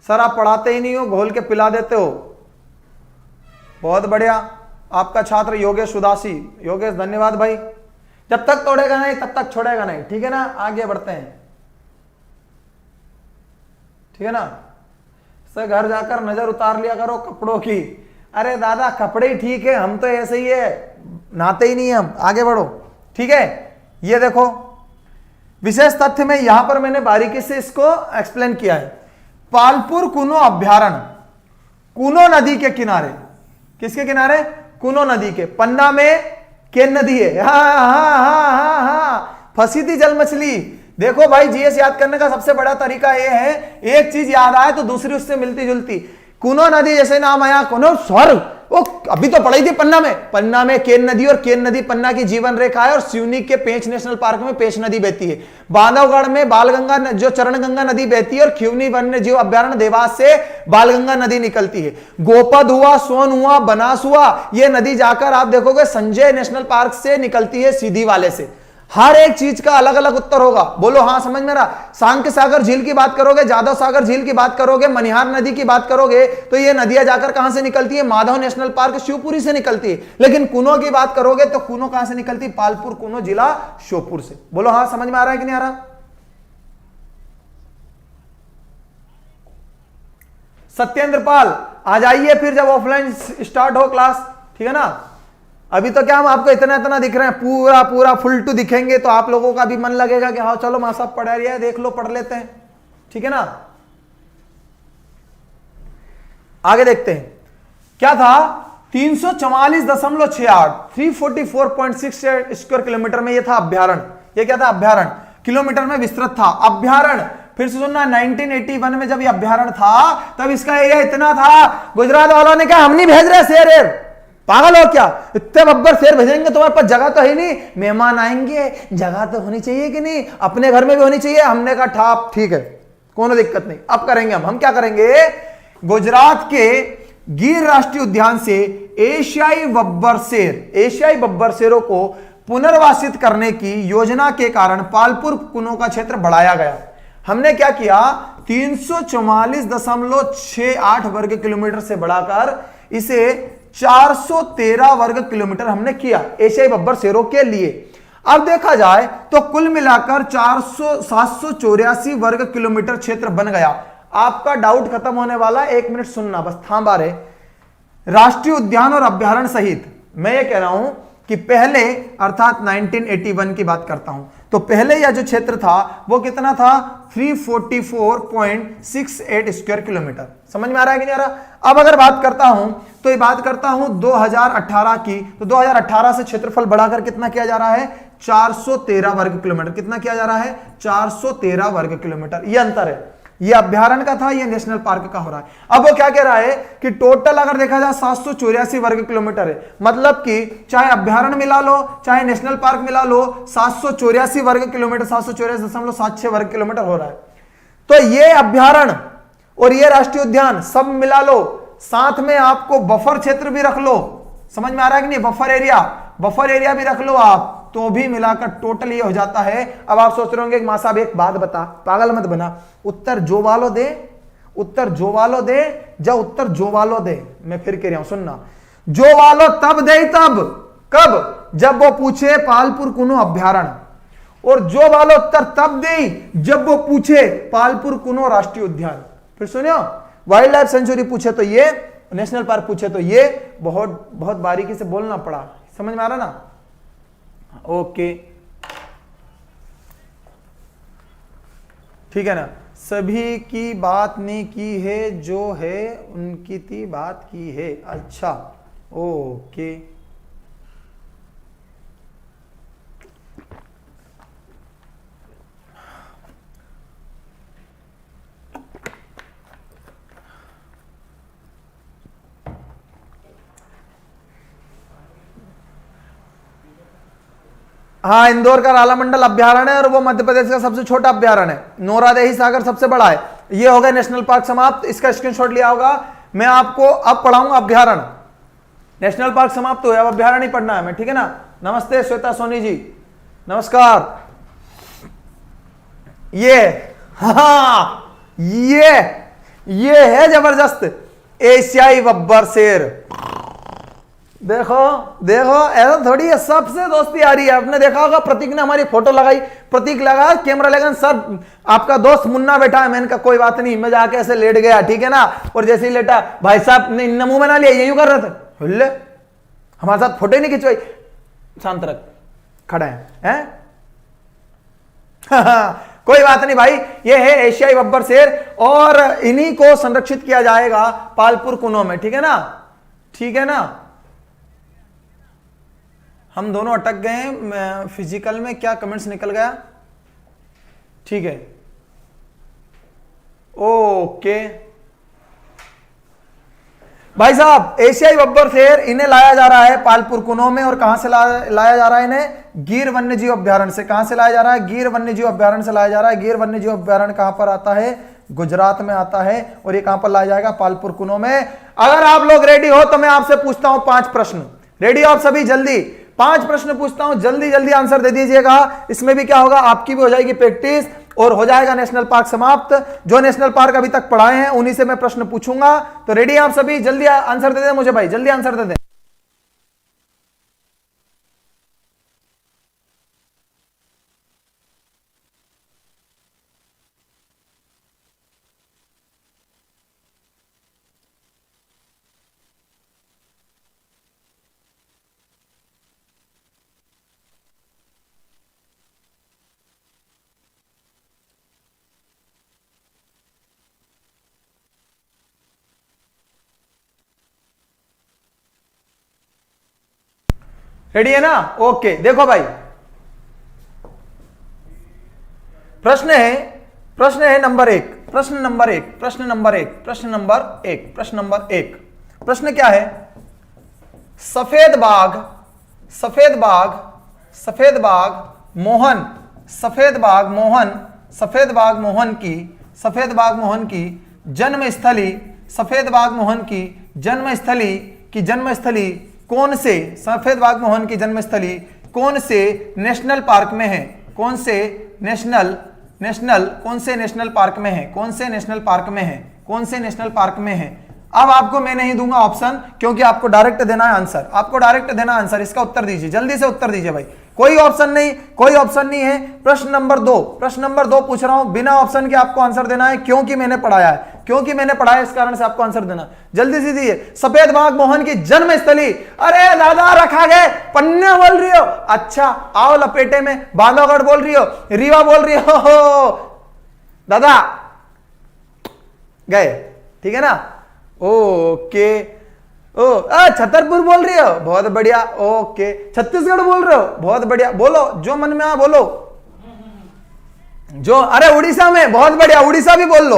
सर, आप पढ़ाते ही नहीं हो, घोल के पिला देते हो। बहुत बढ़िया, आपका छात्र योगेश उदासी। योगेश धन्यवाद भाई। जब तक तोड़ेगा नहीं तब तक छोड़ेगा नहीं, ठीक है ना। आगे बढ़ते हैं, ठीक है ना। सर घर जाकर नजर उतार लिया करो कपड़ों की। अरे दादा कपड़े ही ठीक है, हम तो ऐसे ही है, नहाते ही नहीं हम। आगे बढ़ो, ठीक है। ये देखो विशेष तथ्य में यहां पर मैंने बारीकी से इसको एक्सप्लेन किया है। पालपुर कुनो अभ्यारण्य कुनो नदी के किनारे, किसके किनारे? कुनो नदी के। पन्ना में केन नदी है। हाँ, फंसी थी जल मछली। देखो भाई, जीएस याद करने का सबसे बड़ा तरीका यह है, एक चीज याद आए तो दूसरी उससे मिलती जुलती। कुनो नदी जैसे नाम आया, कुनो स्वर्ग, वो अभी तो पढ़ी थी पन्ना में केन नदी, और केन नदी पन्ना की जीवन रेखा है। और सिवनी के पेंच नेशनल पार्क में पेंच नदी बहती है। बांधवगढ़ में बालगंगा जो चरणगंगा नदी बहती है। और खिवनी वन्य जीव अभ्यारण्य देवास से बालगंगा नदी निकलती है। गोपद हुआ, सोन हुआ, बनास हुआ, ये नदी जाकर आप देखोगे संजय नेशनल पार्क से निकलती है, सीधी वाले से। हर एक चीज का अलग अलग उत्तर होगा। बोलो हाँ, समझ में रहा। सांक सागर झील की बात करोगे, जादव सागर झील की बात करोगे, मनिहार नदी की बात करोगे, तो ये नदियां जाकर कहां से निकलती है? माधव नेशनल पार्क शिवपुरी से निकलती है। लेकिन कुनो की बात करोगे तो कुनो कहां से निकलती है? पालपुर कुनो जिला श्योपुर से। बोलो हाँ, समझ में आ रहा है कि नहीं आ रहा? सत्येंद्र पाल आ जाइए फिर जब ऑफलाइन स्टार्ट हो क्लास, ठीक है ना। अभी तो क्या हम आपको इतना दिख रहे हैं, पूरा फुल टू दिखेंगे तो आप लोगों का भी मन लगेगा कि हाँ चलो मां साहब पढ़ा रही है, देख लो, पढ़ लेते हैं, ठीक है ना। आगे देखते हैं क्या था। 344.68 344.6 स्क्वायर किलोमीटर में यह था अभ्यारण्य। ये क्या था? अभ्यारण्य। किलोमीटर में विस्तृत था अभ्यारण्य। फिर से सुनना, 1981 में जब ये अभ्यारण्य था तब इसका एरिया इतना था, गुजरात वालों ने कहा हम नहीं भेज रहे शेर, पागल हो क्या, इतने बब्बर शेर भेजेंगे, तुम्हारे पास जगह तो है नहीं, मेहमान आएंगे, जगह तो होनी चाहिए कि नहीं, अपने घर में भी होनी चाहिए। हमने कहा ठाप, ठीक है, कोनो दिक्कत नहीं, अब करेंगे हम क्या करेंगे, गुजरात के गिर राष्ट्रीय उद्यान से एशियाई बब्बर शेरों को पुनर्वासित करने की योजना के कारण पालपुर कुनो का क्षेत्र बढ़ाया गया। हमने क्या किया, 344.68 वर्ग किलोमीटर से बढ़ाकर इसे 413 वर्ग किलोमीटर हमने किया एशियाई बब्बर शेरों के लिए। अब देखा जाए तो कुल मिलाकर 784 वर्ग किलोमीटर क्षेत्र बन गया। आपका डाउट खत्म होने वाला, 1 मिनट सुनना बस, थांबा रहे। राष्ट्रीय उद्यान और अभ्यारण्य सहित मैं ये कह रहा हूं कि पहले अर्थात 1981 की बात करता हूं, तो पहले यह जो क्षेत्र था वो कितना था 344.68 स्क्वायर किलोमीटर। समझ में आ रहा है कि नहीं आ रहा। अब अगर बात करता हूं तो ये बात करता हूं 2018 की, तो 2018 से क्षेत्रफल बढ़ाकर कितना किया जा रहा है 413 वर्ग किलोमीटर। कितना किया जा रहा है 413 वर्ग किलोमीटर। ये अंतर है, ये अभ्यारण्य का था, ये नेशनल पार्क का हो रहा है। अब वो क्या कह रहा है कि टोटल अगर देखा जाए 784 वर्ग किलोमीटर है, मतलब कि चाहे अभ्यारण्य मिला लो चाहे नेशनल पार्क मिला लो 784 वर्ग किलोमीटर 784.76 वर्ग किलोमीटर हो रहा है। तो ये अभ्यारण्य और ये राष्ट्रीय उद्यान सब मिला लो, साथ में आपको बफर क्षेत्र भी रख लो, समझ में आ रहा है कि नहीं, बफर एरिया भी रख लो आप, तो भी मिलाकर टोटल ये हो जाता है। अब आप सोच रहे होंगे मां साहब एक बात बता, पागल मत बना, उत्तर जो वालो दे जा, उत्तर जो वालो दे। मैं फिर कह रहा हूं सुनना, जो वालो तब दे, तब कब, जब वो पूछे पालपुर कुनो अभ्यारण्य, और जो वालो उत्तर तब दे जब वो पूछे पालपुर कुनो राष्ट्रीय उद्यान। फिर सुनियो, वाइल्ड लाइफ सेंचुरी पूछे तो ये, नेशनल पार्क पूछे तो ये, बहुत बहुत बारीकी से बोलना पड़ा। समझ में आ रहा ना। ओके ठीक है ना। सभी की बात नहीं की है, जो है उनकी थी बात की है। अच्छा ओके, हाँ, इंदौर का रालामंडल अभ्यारण्य है और वो मध्य प्रदेश का सबसे छोटा अभ्यारण्य है। नोरादेही सागर सबसे बड़ा है। ये हो गया नेशनल पार्क समाप्त, इसका स्क्रीनशॉट लिया होगा। मैं आपको अब पढ़ाऊंगा अभ्यारण्य, नेशनल पार्क समाप्त हो, अब अभ्यारण्य ही पढ़ना है मैं, ठीक है ना। नमस्ते श्वेता सोनी जी, नमस्कार। ये हाँ, ये है जबरदस्त एशियाई बब्बर शेर। देखो ऐसा थोड़ी है, सबसे दोस्ती आ रही है। आपने देखा होगा प्रतीक ने हमारी फोटो लगाई, प्रतीक लगा कैमरा लेकिन सर आपका दोस्त मुन्ना बैठा है। मैंने कहा कोई बात नहीं, मैं जाके ऐसे लेट गया, ठीक है ना। और जैसे ही लेटा भाई साहब ने मुंह बना लिया, यही कर रहे थे, हुल्ले हमारे साथ फोटो ही नहीं खिंचवाई। शांत रख, खड़ा है कोई बात नहीं भाई, ये है एशियाई बब्बर शेर और इन्हीं को संरक्षित किया जाएगा पालपुर कुनो में, ठीक है ना, ठीक है ना। हम दोनों अटक गए फिजिकल में, क्या कमेंट्स निकल गया, ठीक है ओके। भाई साहब एशियाई बब्बर शेर इन्हें लाया जा रहा है पालपुर कुनो में, और कहां से लाया जा रहा है इन्हें, गिर वन्यजीव अभ्यारण्य से। कहां से लाया जा रहा है, गिर वन्यजीव अभ्यारण्य से लाया जा रहा है। गिर वन्यजीव अभ्यारण्य कहां पर आता है, गुजरात में आता है, और ये कहां पर लाया जाएगा, पालपुर कुनो में। अगर आप लोग रेडी हो तो मैं आपसे पूछता हूं 5 प्रश्न। रेडी हो आप सभी, जल्दी 5 प्रश्न पूछता हूं, जल्दी जल्दी आंसर दे दीजिएगा। इसमें भी क्या होगा, आपकी भी हो जाएगी प्रैक्टिस और हो जाएगा नेशनल पार्क समाप्त। जो नेशनल पार्क अभी तक पढ़ाए हैं उन्हीं से मैं प्रश्न पूछूंगा। तो रेडी हैं आप सभी, जल्दी आंसर दे दें मुझे भाई, जल्दी आंसर दे दें। रेडी है ना, ओके। देखो भाई प्रश्न है नंबर 1, प्रश्न नंबर 1, प्रश्न क्या है, सफेद बाघ मोहन की जन्मस्थली कौन से, सफेद बाघ मोहन की जन्मस्थली कौन से नेशनल पार्क में है, कौन से नेशनल पार्क में है। अब आपको मैं नहीं दूंगा ऑप्शन, क्योंकि आपको डायरेक्ट देना है आंसर। इसका उत्तर दीजिए, जल्दी से उत्तर दीजिए भाई, कोई ऑप्शन नहीं है। प्रश्न नंबर 2 पूछ रहा हूं, बिना ऑप्शन के आपको आंसर देना है, क्योंकि मैंने पढ़ाया है। क्योंकि मैंने पढ़ा है, इस कारण से आपको आंसर देना। जल्दी से दीजिए। सफेद बाघ मोहन की जन्म स्थली, अरे दादा रखा गए, पन्ना बोल रही हो, अच्छा आओ लपेटे में, बांधवगढ़ बोल रही हो, रीवा बोल रही हो, दादा गए, ठीक है ना, ओके। ओ छतरपुर बोल रही हो, बहुत बढ़िया, ओके। छत्तीसगढ़ बोल रहे हो, बहुत बढ़िया, बोलो जो मन में आ बोलो, जो, अरे उड़ीसा में, बहुत बढ़िया, उड़ीसा भी बोल लो,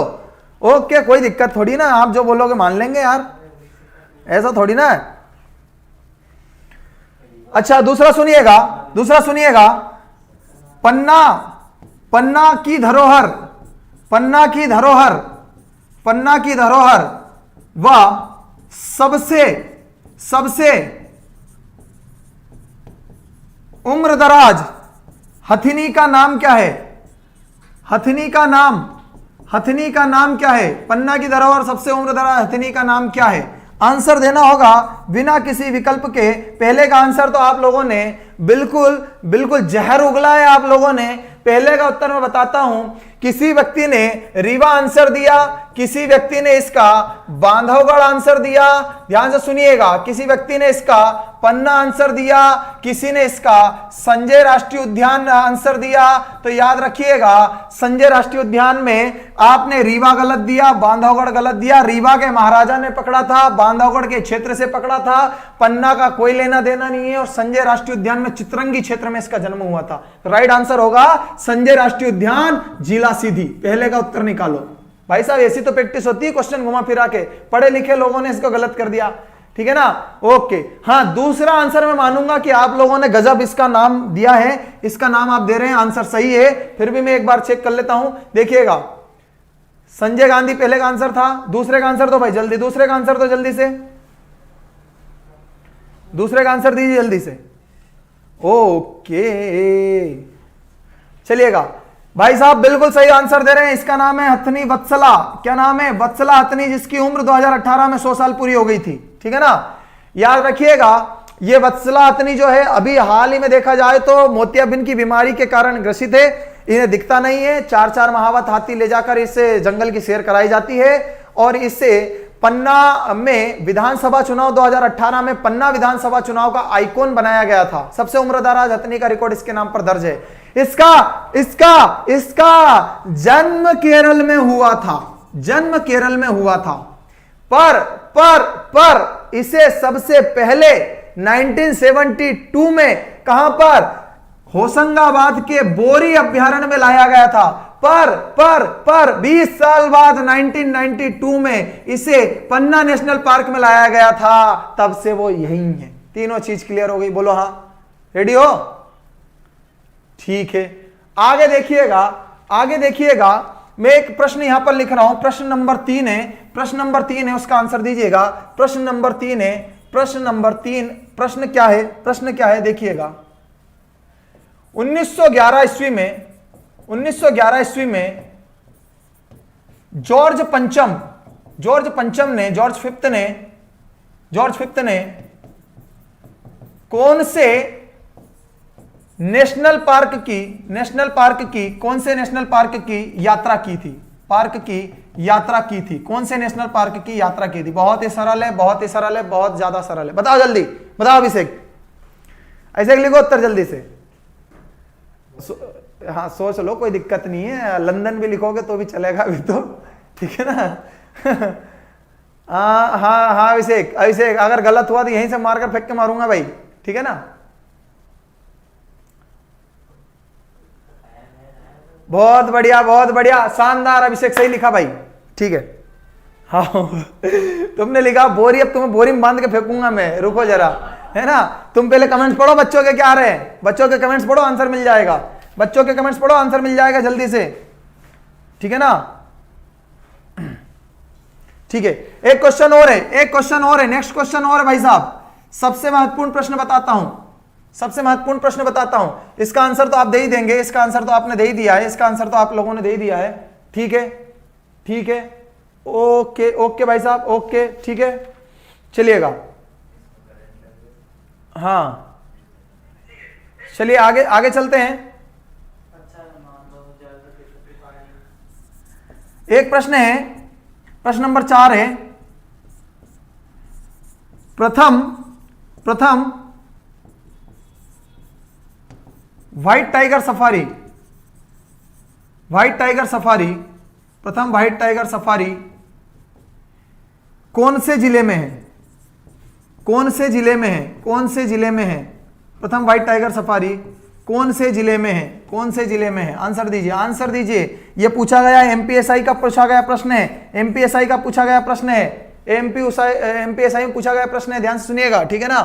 ओके, कोई दिक्कत थोड़ी ना, आप जो बोलोगे मान लेंगे यार, ऐसा थोड़ी ना है। अच्छा दूसरा सुनिएगा, दूसरा सुनिएगा, पन्ना, पन्ना की धरोहर, पन्ना की धरोहर, पन्ना की धरोहर व सबसे सबसे उम्रदराज हथिनी का नाम क्या है? हथिनी का नाम, हथिनी का नाम क्या है? पन्ना की धरोहर सबसे उम्रदराज हथिनी का नाम क्या है? आंसर देना होगा बिना किसी विकल्प के। पहले का आंसर तो आप लोगों ने बिल्कुल बिल्कुल जहर उगला है आप लोगों ने। पहले का उत्तर मैं बताता हूं, किसी व्यक्ति ने रीवा आंसर दिया, किसी व्यक्ति ने इसका बांधवगढ़ आंसर दिया, ध्यान से सुनिएगा, किसी व्यक्ति ने इसका पन्ना आंसर दिया, किसी ने इसका संजय राष्ट्रीय उद्यान आंसर दिया। तो याद रखिएगा, संजय राष्ट्रीय उद्यान में आपने रीवा गलत दिया, बांधवगढ़ गलत दिया। रीवा के महाराजा ने पकड़ा था, बांधवगढ़ के क्षेत्र से पकड़ा था, पन्ना का कोई लेना देना नहीं है, और संजय राष्ट्रीय उद्यान में चित्रंगी क्षेत्र में इसका जन्म हुआ था। राइट आंसर होगा संजय राष्ट्रीय उद्यान, जिला सीधी। पहले का उत्तर निकालो भाई साहब, ऐसी तो प्रैक्टिस होती है, क्वेश्चन घुमा फिरा के, पढ़े लिखे लोगों ने इसको गलत कर दिया, ठीक है ना, ओके। हाँ दूसरा आंसर मैं मानूंगा कि आप लोगों ने गजब इसका नाम दिया है, इसका नाम आप दे रहे हैं, आंसर सही है, फिर भी मैं एक बार चेक कर लेता हूं। देखिएगा, संजय गांधी पहले का आंसर था, दूसरे का आंसर तो भाई जल्दी, दूसरे का आंसर तो जल्दी से, दूसरे का आंसर दीजिए जल्दी से, ओके। चलिएगा भाई साहब, बिल्कुल सही आंसर दे रहे हैं, इसका नाम है हथनी वत्सला। क्या नाम है? वत्सला हथनी, जिसकी उम्र 2018 में 100 साल पूरी हो गई थी, ठीक है ना। याद रखिएगा, ये वत्सला हथनी जो है अभी हाल ही में देखा जाए तो मोतियाबिंद की बीमारी के कारण ग्रसित है, इन्हें दिखता नहीं है। 4-4 महावत हाथी ले जाकर इससे जंगल की सैर कराई जाती है, और इससे पन्ना में विधानसभा चुनाव 2018 में पन्ना विधानसभा चुनाव का आइकॉन बनाया गया था। सबसे उम्रदराज हथनी का रिकॉर्ड इसके नाम पर दर्ज है। इसका जन्म केरल में हुआ था, जन्म केरल में हुआ था, पर इसे सबसे पहले 1972 में कहां पर? होशंगाबाद के बोरी अभ्यारण्य में लाया गया था। पर 20 साल बाद 1992 में इसे पन्ना नेशनल पार्क में लाया गया था, तब से वो यहीं है। तीनों चीज क्लियर हो गई, बोलो हाँ, रेडी हो? ठीक है, आगे देखिएगा, आगे देखिएगा, मैं एक प्रश्न यहां पर लिख रहा हूं, प्रश्न नंबर 3 है, प्रश्न नंबर 3 है, उसका आंसर दीजिएगा। प्रश्न नंबर 3 है, प्रश्न नंबर 3, प्रश्न क्या है? प्रश्न क्या है देखिएगा, 1911 ईस्वी में, 1911 ईस्वी में जॉर्ज फिफ्थ ने कौन से नेशनल पार्क की कौन से नेशनल पार्क की यात्रा की थी? पार्क की यात्रा की थी, कौन से नेशनल पार्क की यात्रा की थी? बहुत ही सरल है, बहुत ही सरल है, बहुत ज्यादा सरल है। बताओ जल्दी, बताओ अभिषेक, ऐसे लिखो उत्तर जल्दी से। हाँ सोच लो, कोई दिक्कत नहीं है, लंदन भी लिखोगे तो भी चलेगा अभी तो, ठीक है ना। हाँ अभिषेक, अगर गलत हुआ तो यहीं से मारकर फेंक के मारूंगा भाई, ठीक है ना। बहुत बढ़िया, बहुत बढ़िया, शानदार अभिषेक, सही लिखा भाई, ठीक है। हाँ तुमने लिखा बोरी, अब तुम्हें बोरी में बांध के फेंकूंगा मैं, रुको जरा, है ना। तुम पहले कमेंट्स पढ़ो, बच्चों के क्या आ रहे हैं, बच्चों के कमेंट्स पढ़ो, आंसर मिल जाएगा। बच्चों के कमेंट्स पढ़ो, आंसर मिल जाएगा जल्दी से, ठीक है ना। ठीक है, एक क्वेश्चन और है, एक क्वेश्चन और है, नेक्स्ट क्वेश्चन और है भाई साहब। सबसे महत्वपूर्ण प्रश्न बताता हूं, सबसे महत्वपूर्ण प्रश्न बताता हूं, इसका आंसर तो आप दे ही देंगे, इसका आंसर तो आपने दे ही दिया है, इसका आंसर तो आप लोगों ने दे ही दिया है, ठीक है, ठीक है, ओके ओके भाई साहब, ओके, ठीक है। चलिएगा, हाँ चलिए आगे, आगे चलते हैं। एक प्रश्न है, प्रश्न नंबर 4 है, प्रथम व्हाइट टाइगर सफारी, प्रथम व्हाइट टाइगर सफारी कौन से जिले में है? कौन से जिले में है? कौन से जिले में है? प्रथम व्हाइट टाइगर सफारी कौन से जिले में है? कौन से जिले में है? आंसर दीजिए, आंसर दीजिए। यह पूछा गया एमपीएसआई का पूछा गया प्रश्न है, एमपीएसआई का पूछा गया प्रश्न है, एमपीएसआई में पूछा गया प्रश्न है, ध्यान से सुनिएगा, ठीक है ना।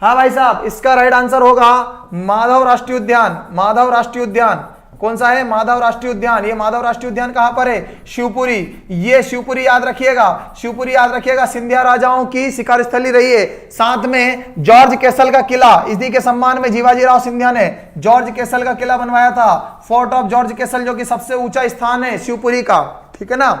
हाँ भाई साहब, इसका राइट आंसर होगा माधव राष्ट्रीय उद्यान। माधव राष्ट्रीय उद्यान कौन सा है? माधव राष्ट्रीय उद्यान। ये माधव राष्ट्रीय उद्यान कहां पर है? शिवपुरी। ये शिवपुरी याद रखिएगा, शिवपुरी याद रखिएगा, सिंधिया राजाओं की शिकार स्थली रही है। साथ में जॉर्ज कैसल का किला, इसी के सम्मान में जीवाजी राव सिंधिया ने जॉर्ज कैसल का किला बनवाया था, फोर्ट ऑफ जॉर्ज कैसल, जो कि सबसे ऊंचा स्थान है शिवपुरी का, ठीक है ना।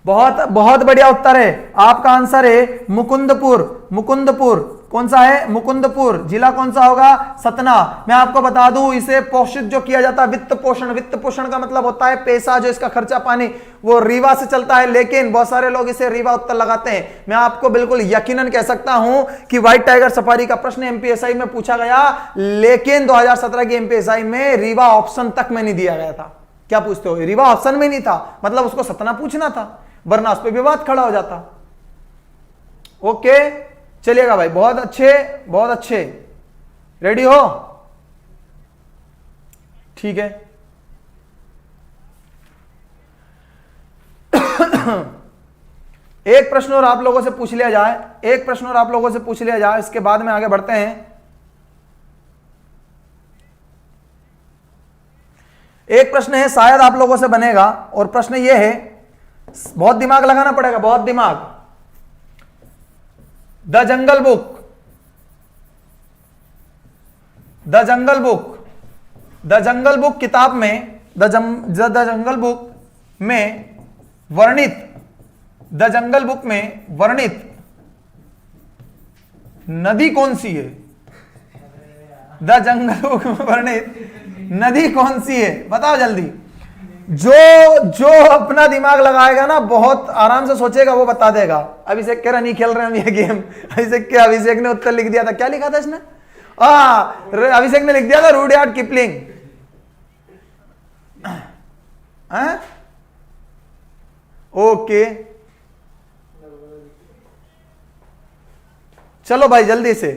बहुत बहुत बढ़िया उत्तर है। आपका आंसर है मुकुंदपुर। मुकुंदपुर कौन सा है? मुकुंदपुर। जिला कौन सा होगा? सतना। मैं आपको बता दूं, इसे पोषित जो किया जाता है, वित्त पोषण। वित्त पोषण का मतलब होता है पैसा, जो इसका खर्चा पानी वो रीवा से चलता है, लेकिन बहुत सारे लोग इसे रीवा उत्तर लगाते हैं। मैं आपको बिल्कुल यकीनन कह सकता हूं कि व्हाइट टाइगर सफारी का प्रश्न एमपीएसआई में पूछा गया, लेकिन 2017 की एमपीएसआई में रीवा ऑप्शन तक में नहीं दिया गया था। क्या पूछते हो? रीवा ऑप्शन में नहीं था, मतलब उसको सतना पूछना था, वरना उस पर विवाद खड़ा हो जाता। ओके, चलिएगा भाई, बहुत अच्छे, बहुत अच्छे। रेडी हो? ठीक है। एक प्रश्न और आप लोगों से पूछ लिया जाए, एक प्रश्न और आप लोगों से पूछ लिया जाए, इसके बाद में आगे बढ़ते हैं। एक प्रश्न है, शायद आप लोगों से बनेगा, और प्रश्न यह है, बहुत दिमाग लगाना पड़ेगा, बहुत दिमाग। The jungle book, the jungle book, the jungle book किताब में, द जंगल बुक में वर्णित, द जंगल बुक में वर्णित नदी कौन सी है? द जंगल बुक में वर्णित नदी कौन सी है? बताओ जल्दी। जो अपना दिमाग लगाएगा ना, बहुत आराम से सोचेगा, वो बता देगा। अभिषेक कह रहा नहीं खेल रहे हम ये गेम। अभिषेक ने उत्तर लिख दिया था, क्या लिखा था इसने? अभिषेक ने लिख दिया था रुडयार्ड किपलिंग। ओके, चलो भाई जल्दी से।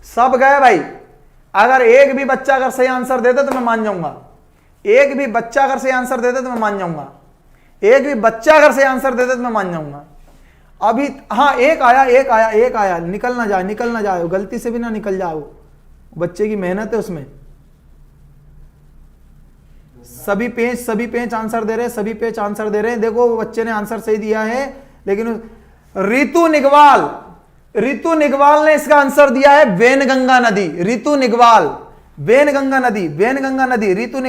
सब गए भाई। अगर एक भी बच्चा अगर सही आंसर देता तो मैं मान जाऊंगा। एक भी बच्चा अगर सही आंसर देता तो मैं मान जाऊंगा। एक भी बच्चा अगर सही आंसर देता तो मैं मान जाऊंगा। अभी हाँ, एक आया। निकल ना जाए, गलती से भी ना निकल जाओ, बच्चे की मेहनत है उसमें। सभी पेज आंसर दे रहे हैं, सभी पेज आंसर दे रहे हैं। देखो वो बच्चे ने आंसर सही दिया है, लेकिन ऋतु निगवाल ने इसका आंसर दिया है वेनगंगा नदी। ऋतु निगवाल, वेनगंगा नदी, ऋतु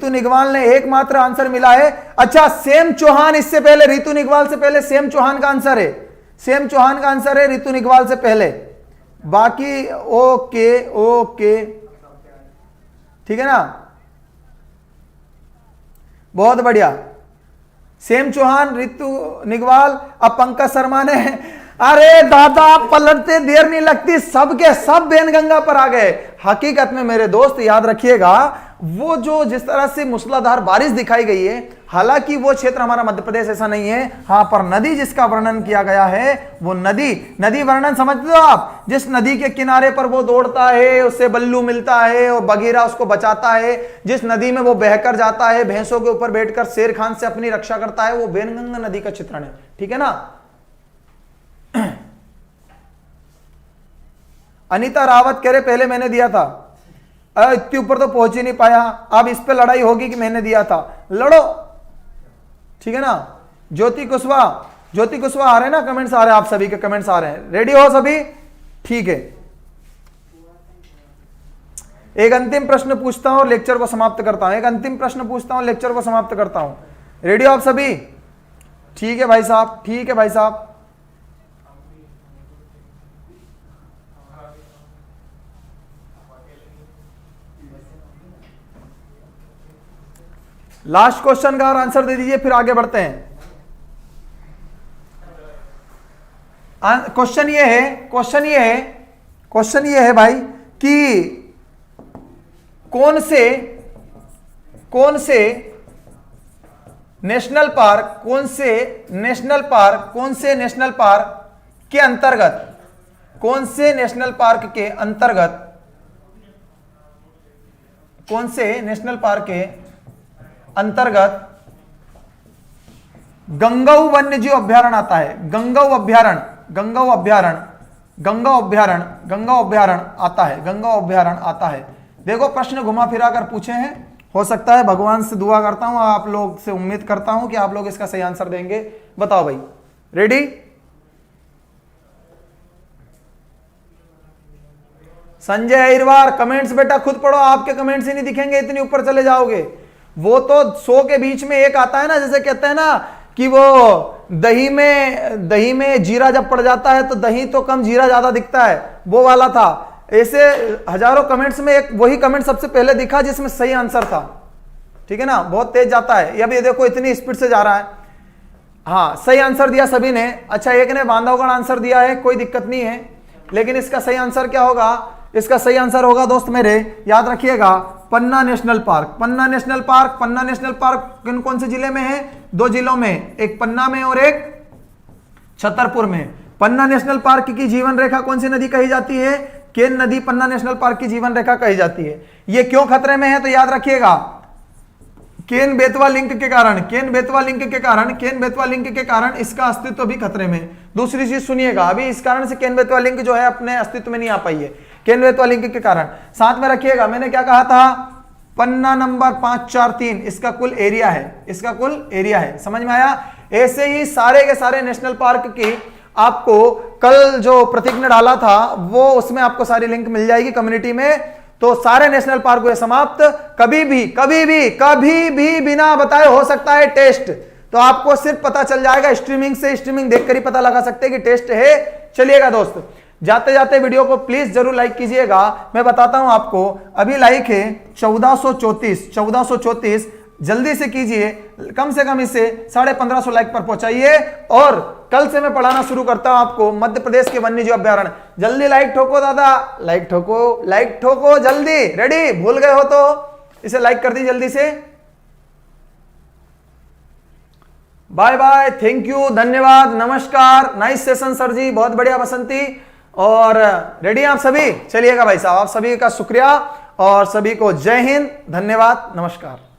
निगवाल ने एकमात्र आंसर मिला है। अच्छा, सेम चौहान इससे पहले, ऋतु निगवाल से पहले सेम चौहान का आंसर है, ऋतु निगवाल से पहले। बाकी ओके, ठीक है ना, बहुत बढ़िया। सेम चौहान, ऋतु निगवाल। अब पंकज शर्मा ने, अरे दादा पलटते देर नहीं लगती, सब के सब वेनगंगा पर आ गए। हकीकत में मेरे दोस्त याद रखिएगा, वो जो जिस तरह से मूसलाधार बारिश दिखाई गई है, हालांकि वो क्षेत्र हमारा मध्य प्रदेश ऐसा नहीं है, हाँ, पर नदी जिसका वर्णन किया गया है वो नदी वर्णन समझते हो आप? जिस नदी के किनारे पर वो दौड़ता है, उससे बल्लू मिलता है और बगीरा उसको बचाता है, जिस नदी में वो बहकर जाता है, भैंसों के ऊपर बैठकर शेर खान से अपनी रक्षा करता है, वो वेनगंगा नदी का चित्रण है, ठीक है ना। अनीता रावत कह रहे पहले मैंने दिया था, इतने ऊपर तो पहुंच ही नहीं पाया। अब इस पे लड़ाई होगी कि मैंने दिया था, लड़ो, ठीक है ना। ज्योति कुशवाहा आ रहे हैं ना, कमेंट्स आ रहे हैं, आप सभी के कमेंट्स आ रहे हैं। रेडी हो सभी? ठीक है। एक अंतिम प्रश्न पूछता हूं और लेक्चर को समाप्त करता हूं। रेडी हो आप सभी? ठीक है भाई साहब, लास्ट क्वेश्चन का आंसर दे दीजिए, फिर आगे बढ़ते हैं। क्वेश्चन ये है भाई कि कौन से नेशनल पार्क के अंतर्गत गंगऊ वन्यजीव अभ्यारण्य आता है। गंगऊ अभ्यारण्य आता है। देखो प्रश्न घुमा फिरा कर पूछे हैं, हो सकता है, भगवान से दुआ करता हूं, आप लोग से उम्मीद करता हूं कि आप लोग इसका सही आंसर देंगे। बताओ भाई, रेडी? संजय अहिरवार, कमेंट्स बेटा खुद पढ़ो, आपके कमेंट्स ही नहीं दिखेंगे, इतनी ऊपर चले जाओगे। वो तो 100 के बीच में एक आता है ना, जैसे कहते हैं ना कि वो दही में जीरा जब पड़ जाता है तो दही तो कम, जीरा ज्यादा दिखता है, वो वाला था। ऐसे हजारों कमेंट्स में एक वही कमेंट सबसे पहले दिखा जिसमें सही आंसर था। ठीक है ना, बहुत तेज जाता है। ये अभी देखो इतनी स्पीड से जा रहा है। हाँ, सही आंसर दिया सभी ने। अच्छा, एक ने बांधवगढ़ आंसर दिया है, कोई दिक्कत नहीं है, लेकिन इसका सही आंसर क्या होगा? इसका सही आंसर होगा दोस्त मेरे, याद रखिएगा, पन्ना नेशनल पार्क। पन्ना नेशनल पार्क कौन से जिले में है? 2 जिलों में, एक पन्ना में और एक छतरपुर में। पन्ना नेशनल पार्क की जीवन रेखा कौन सी नदी कही जाती है? केन नदी पन्ना नेशनल पार्क की जीवन रेखा कही जाती है। ये क्यों खतरे में है? तो याद रखिएगा, केन बेतवा लिंक के कारण इसका अस्तित्व भी खतरे में। दूसरी चीज सुनिएगा, अभी इस कारण से केन बेतवा लिंक जो है अपने अस्तित्व में नहीं आ पाई है, केन बेतवा लिंक के कारण। साथ में रखिएगा, मैंने क्या कहा था? पन्ना नंबर 543 इसका कुल एरिया है। समझ में आया? ऐसे ही सारे के सारे नेशनल पार्क की आपको कल जो प्रतिज्ञा डाला था वो, उसमें आपको सारी लिंक मिल जाएगी कम्युनिटी में। तो सारे नेशनल पार्क हुए समाप्त। कभी भी बिना बताए हो सकता है टेस्ट, तो आपको सिर्फ पता चल जाएगा स्ट्रीमिंग देखकर ही पता लगा सकते हैं कि टेस्ट है। चलिएगा दोस्त, जाते जाते वीडियो को प्लीज जरूर लाइक कीजिएगा। मैं बताता हूं आपको, अभी लाइक है 1434, जल्दी से कीजिए, कम से कम इसे 1550 लाइक पर पहुंचाइए। और कल से मैं पढ़ाना शुरू करता हूं आपको मध्य प्रदेश के वन्यजीव अभ्यारण्य। जल्दी लाइक ठोको दादा, लाइक ठोको जल्दी। रेडी? भूल गए हो तो इसे लाइक कर दी जल्दी से। बाय बाय, थैंक यू, धन्यवाद, नमस्कार, नाइस सेशन सर जी, बहुत बढ़िया बसंती। और रेडी आप सभी? चलिएगा भाई साहब, आप सभी का शुक्रिया और सभी को जय हिंद, धन्यवाद, नमस्कार।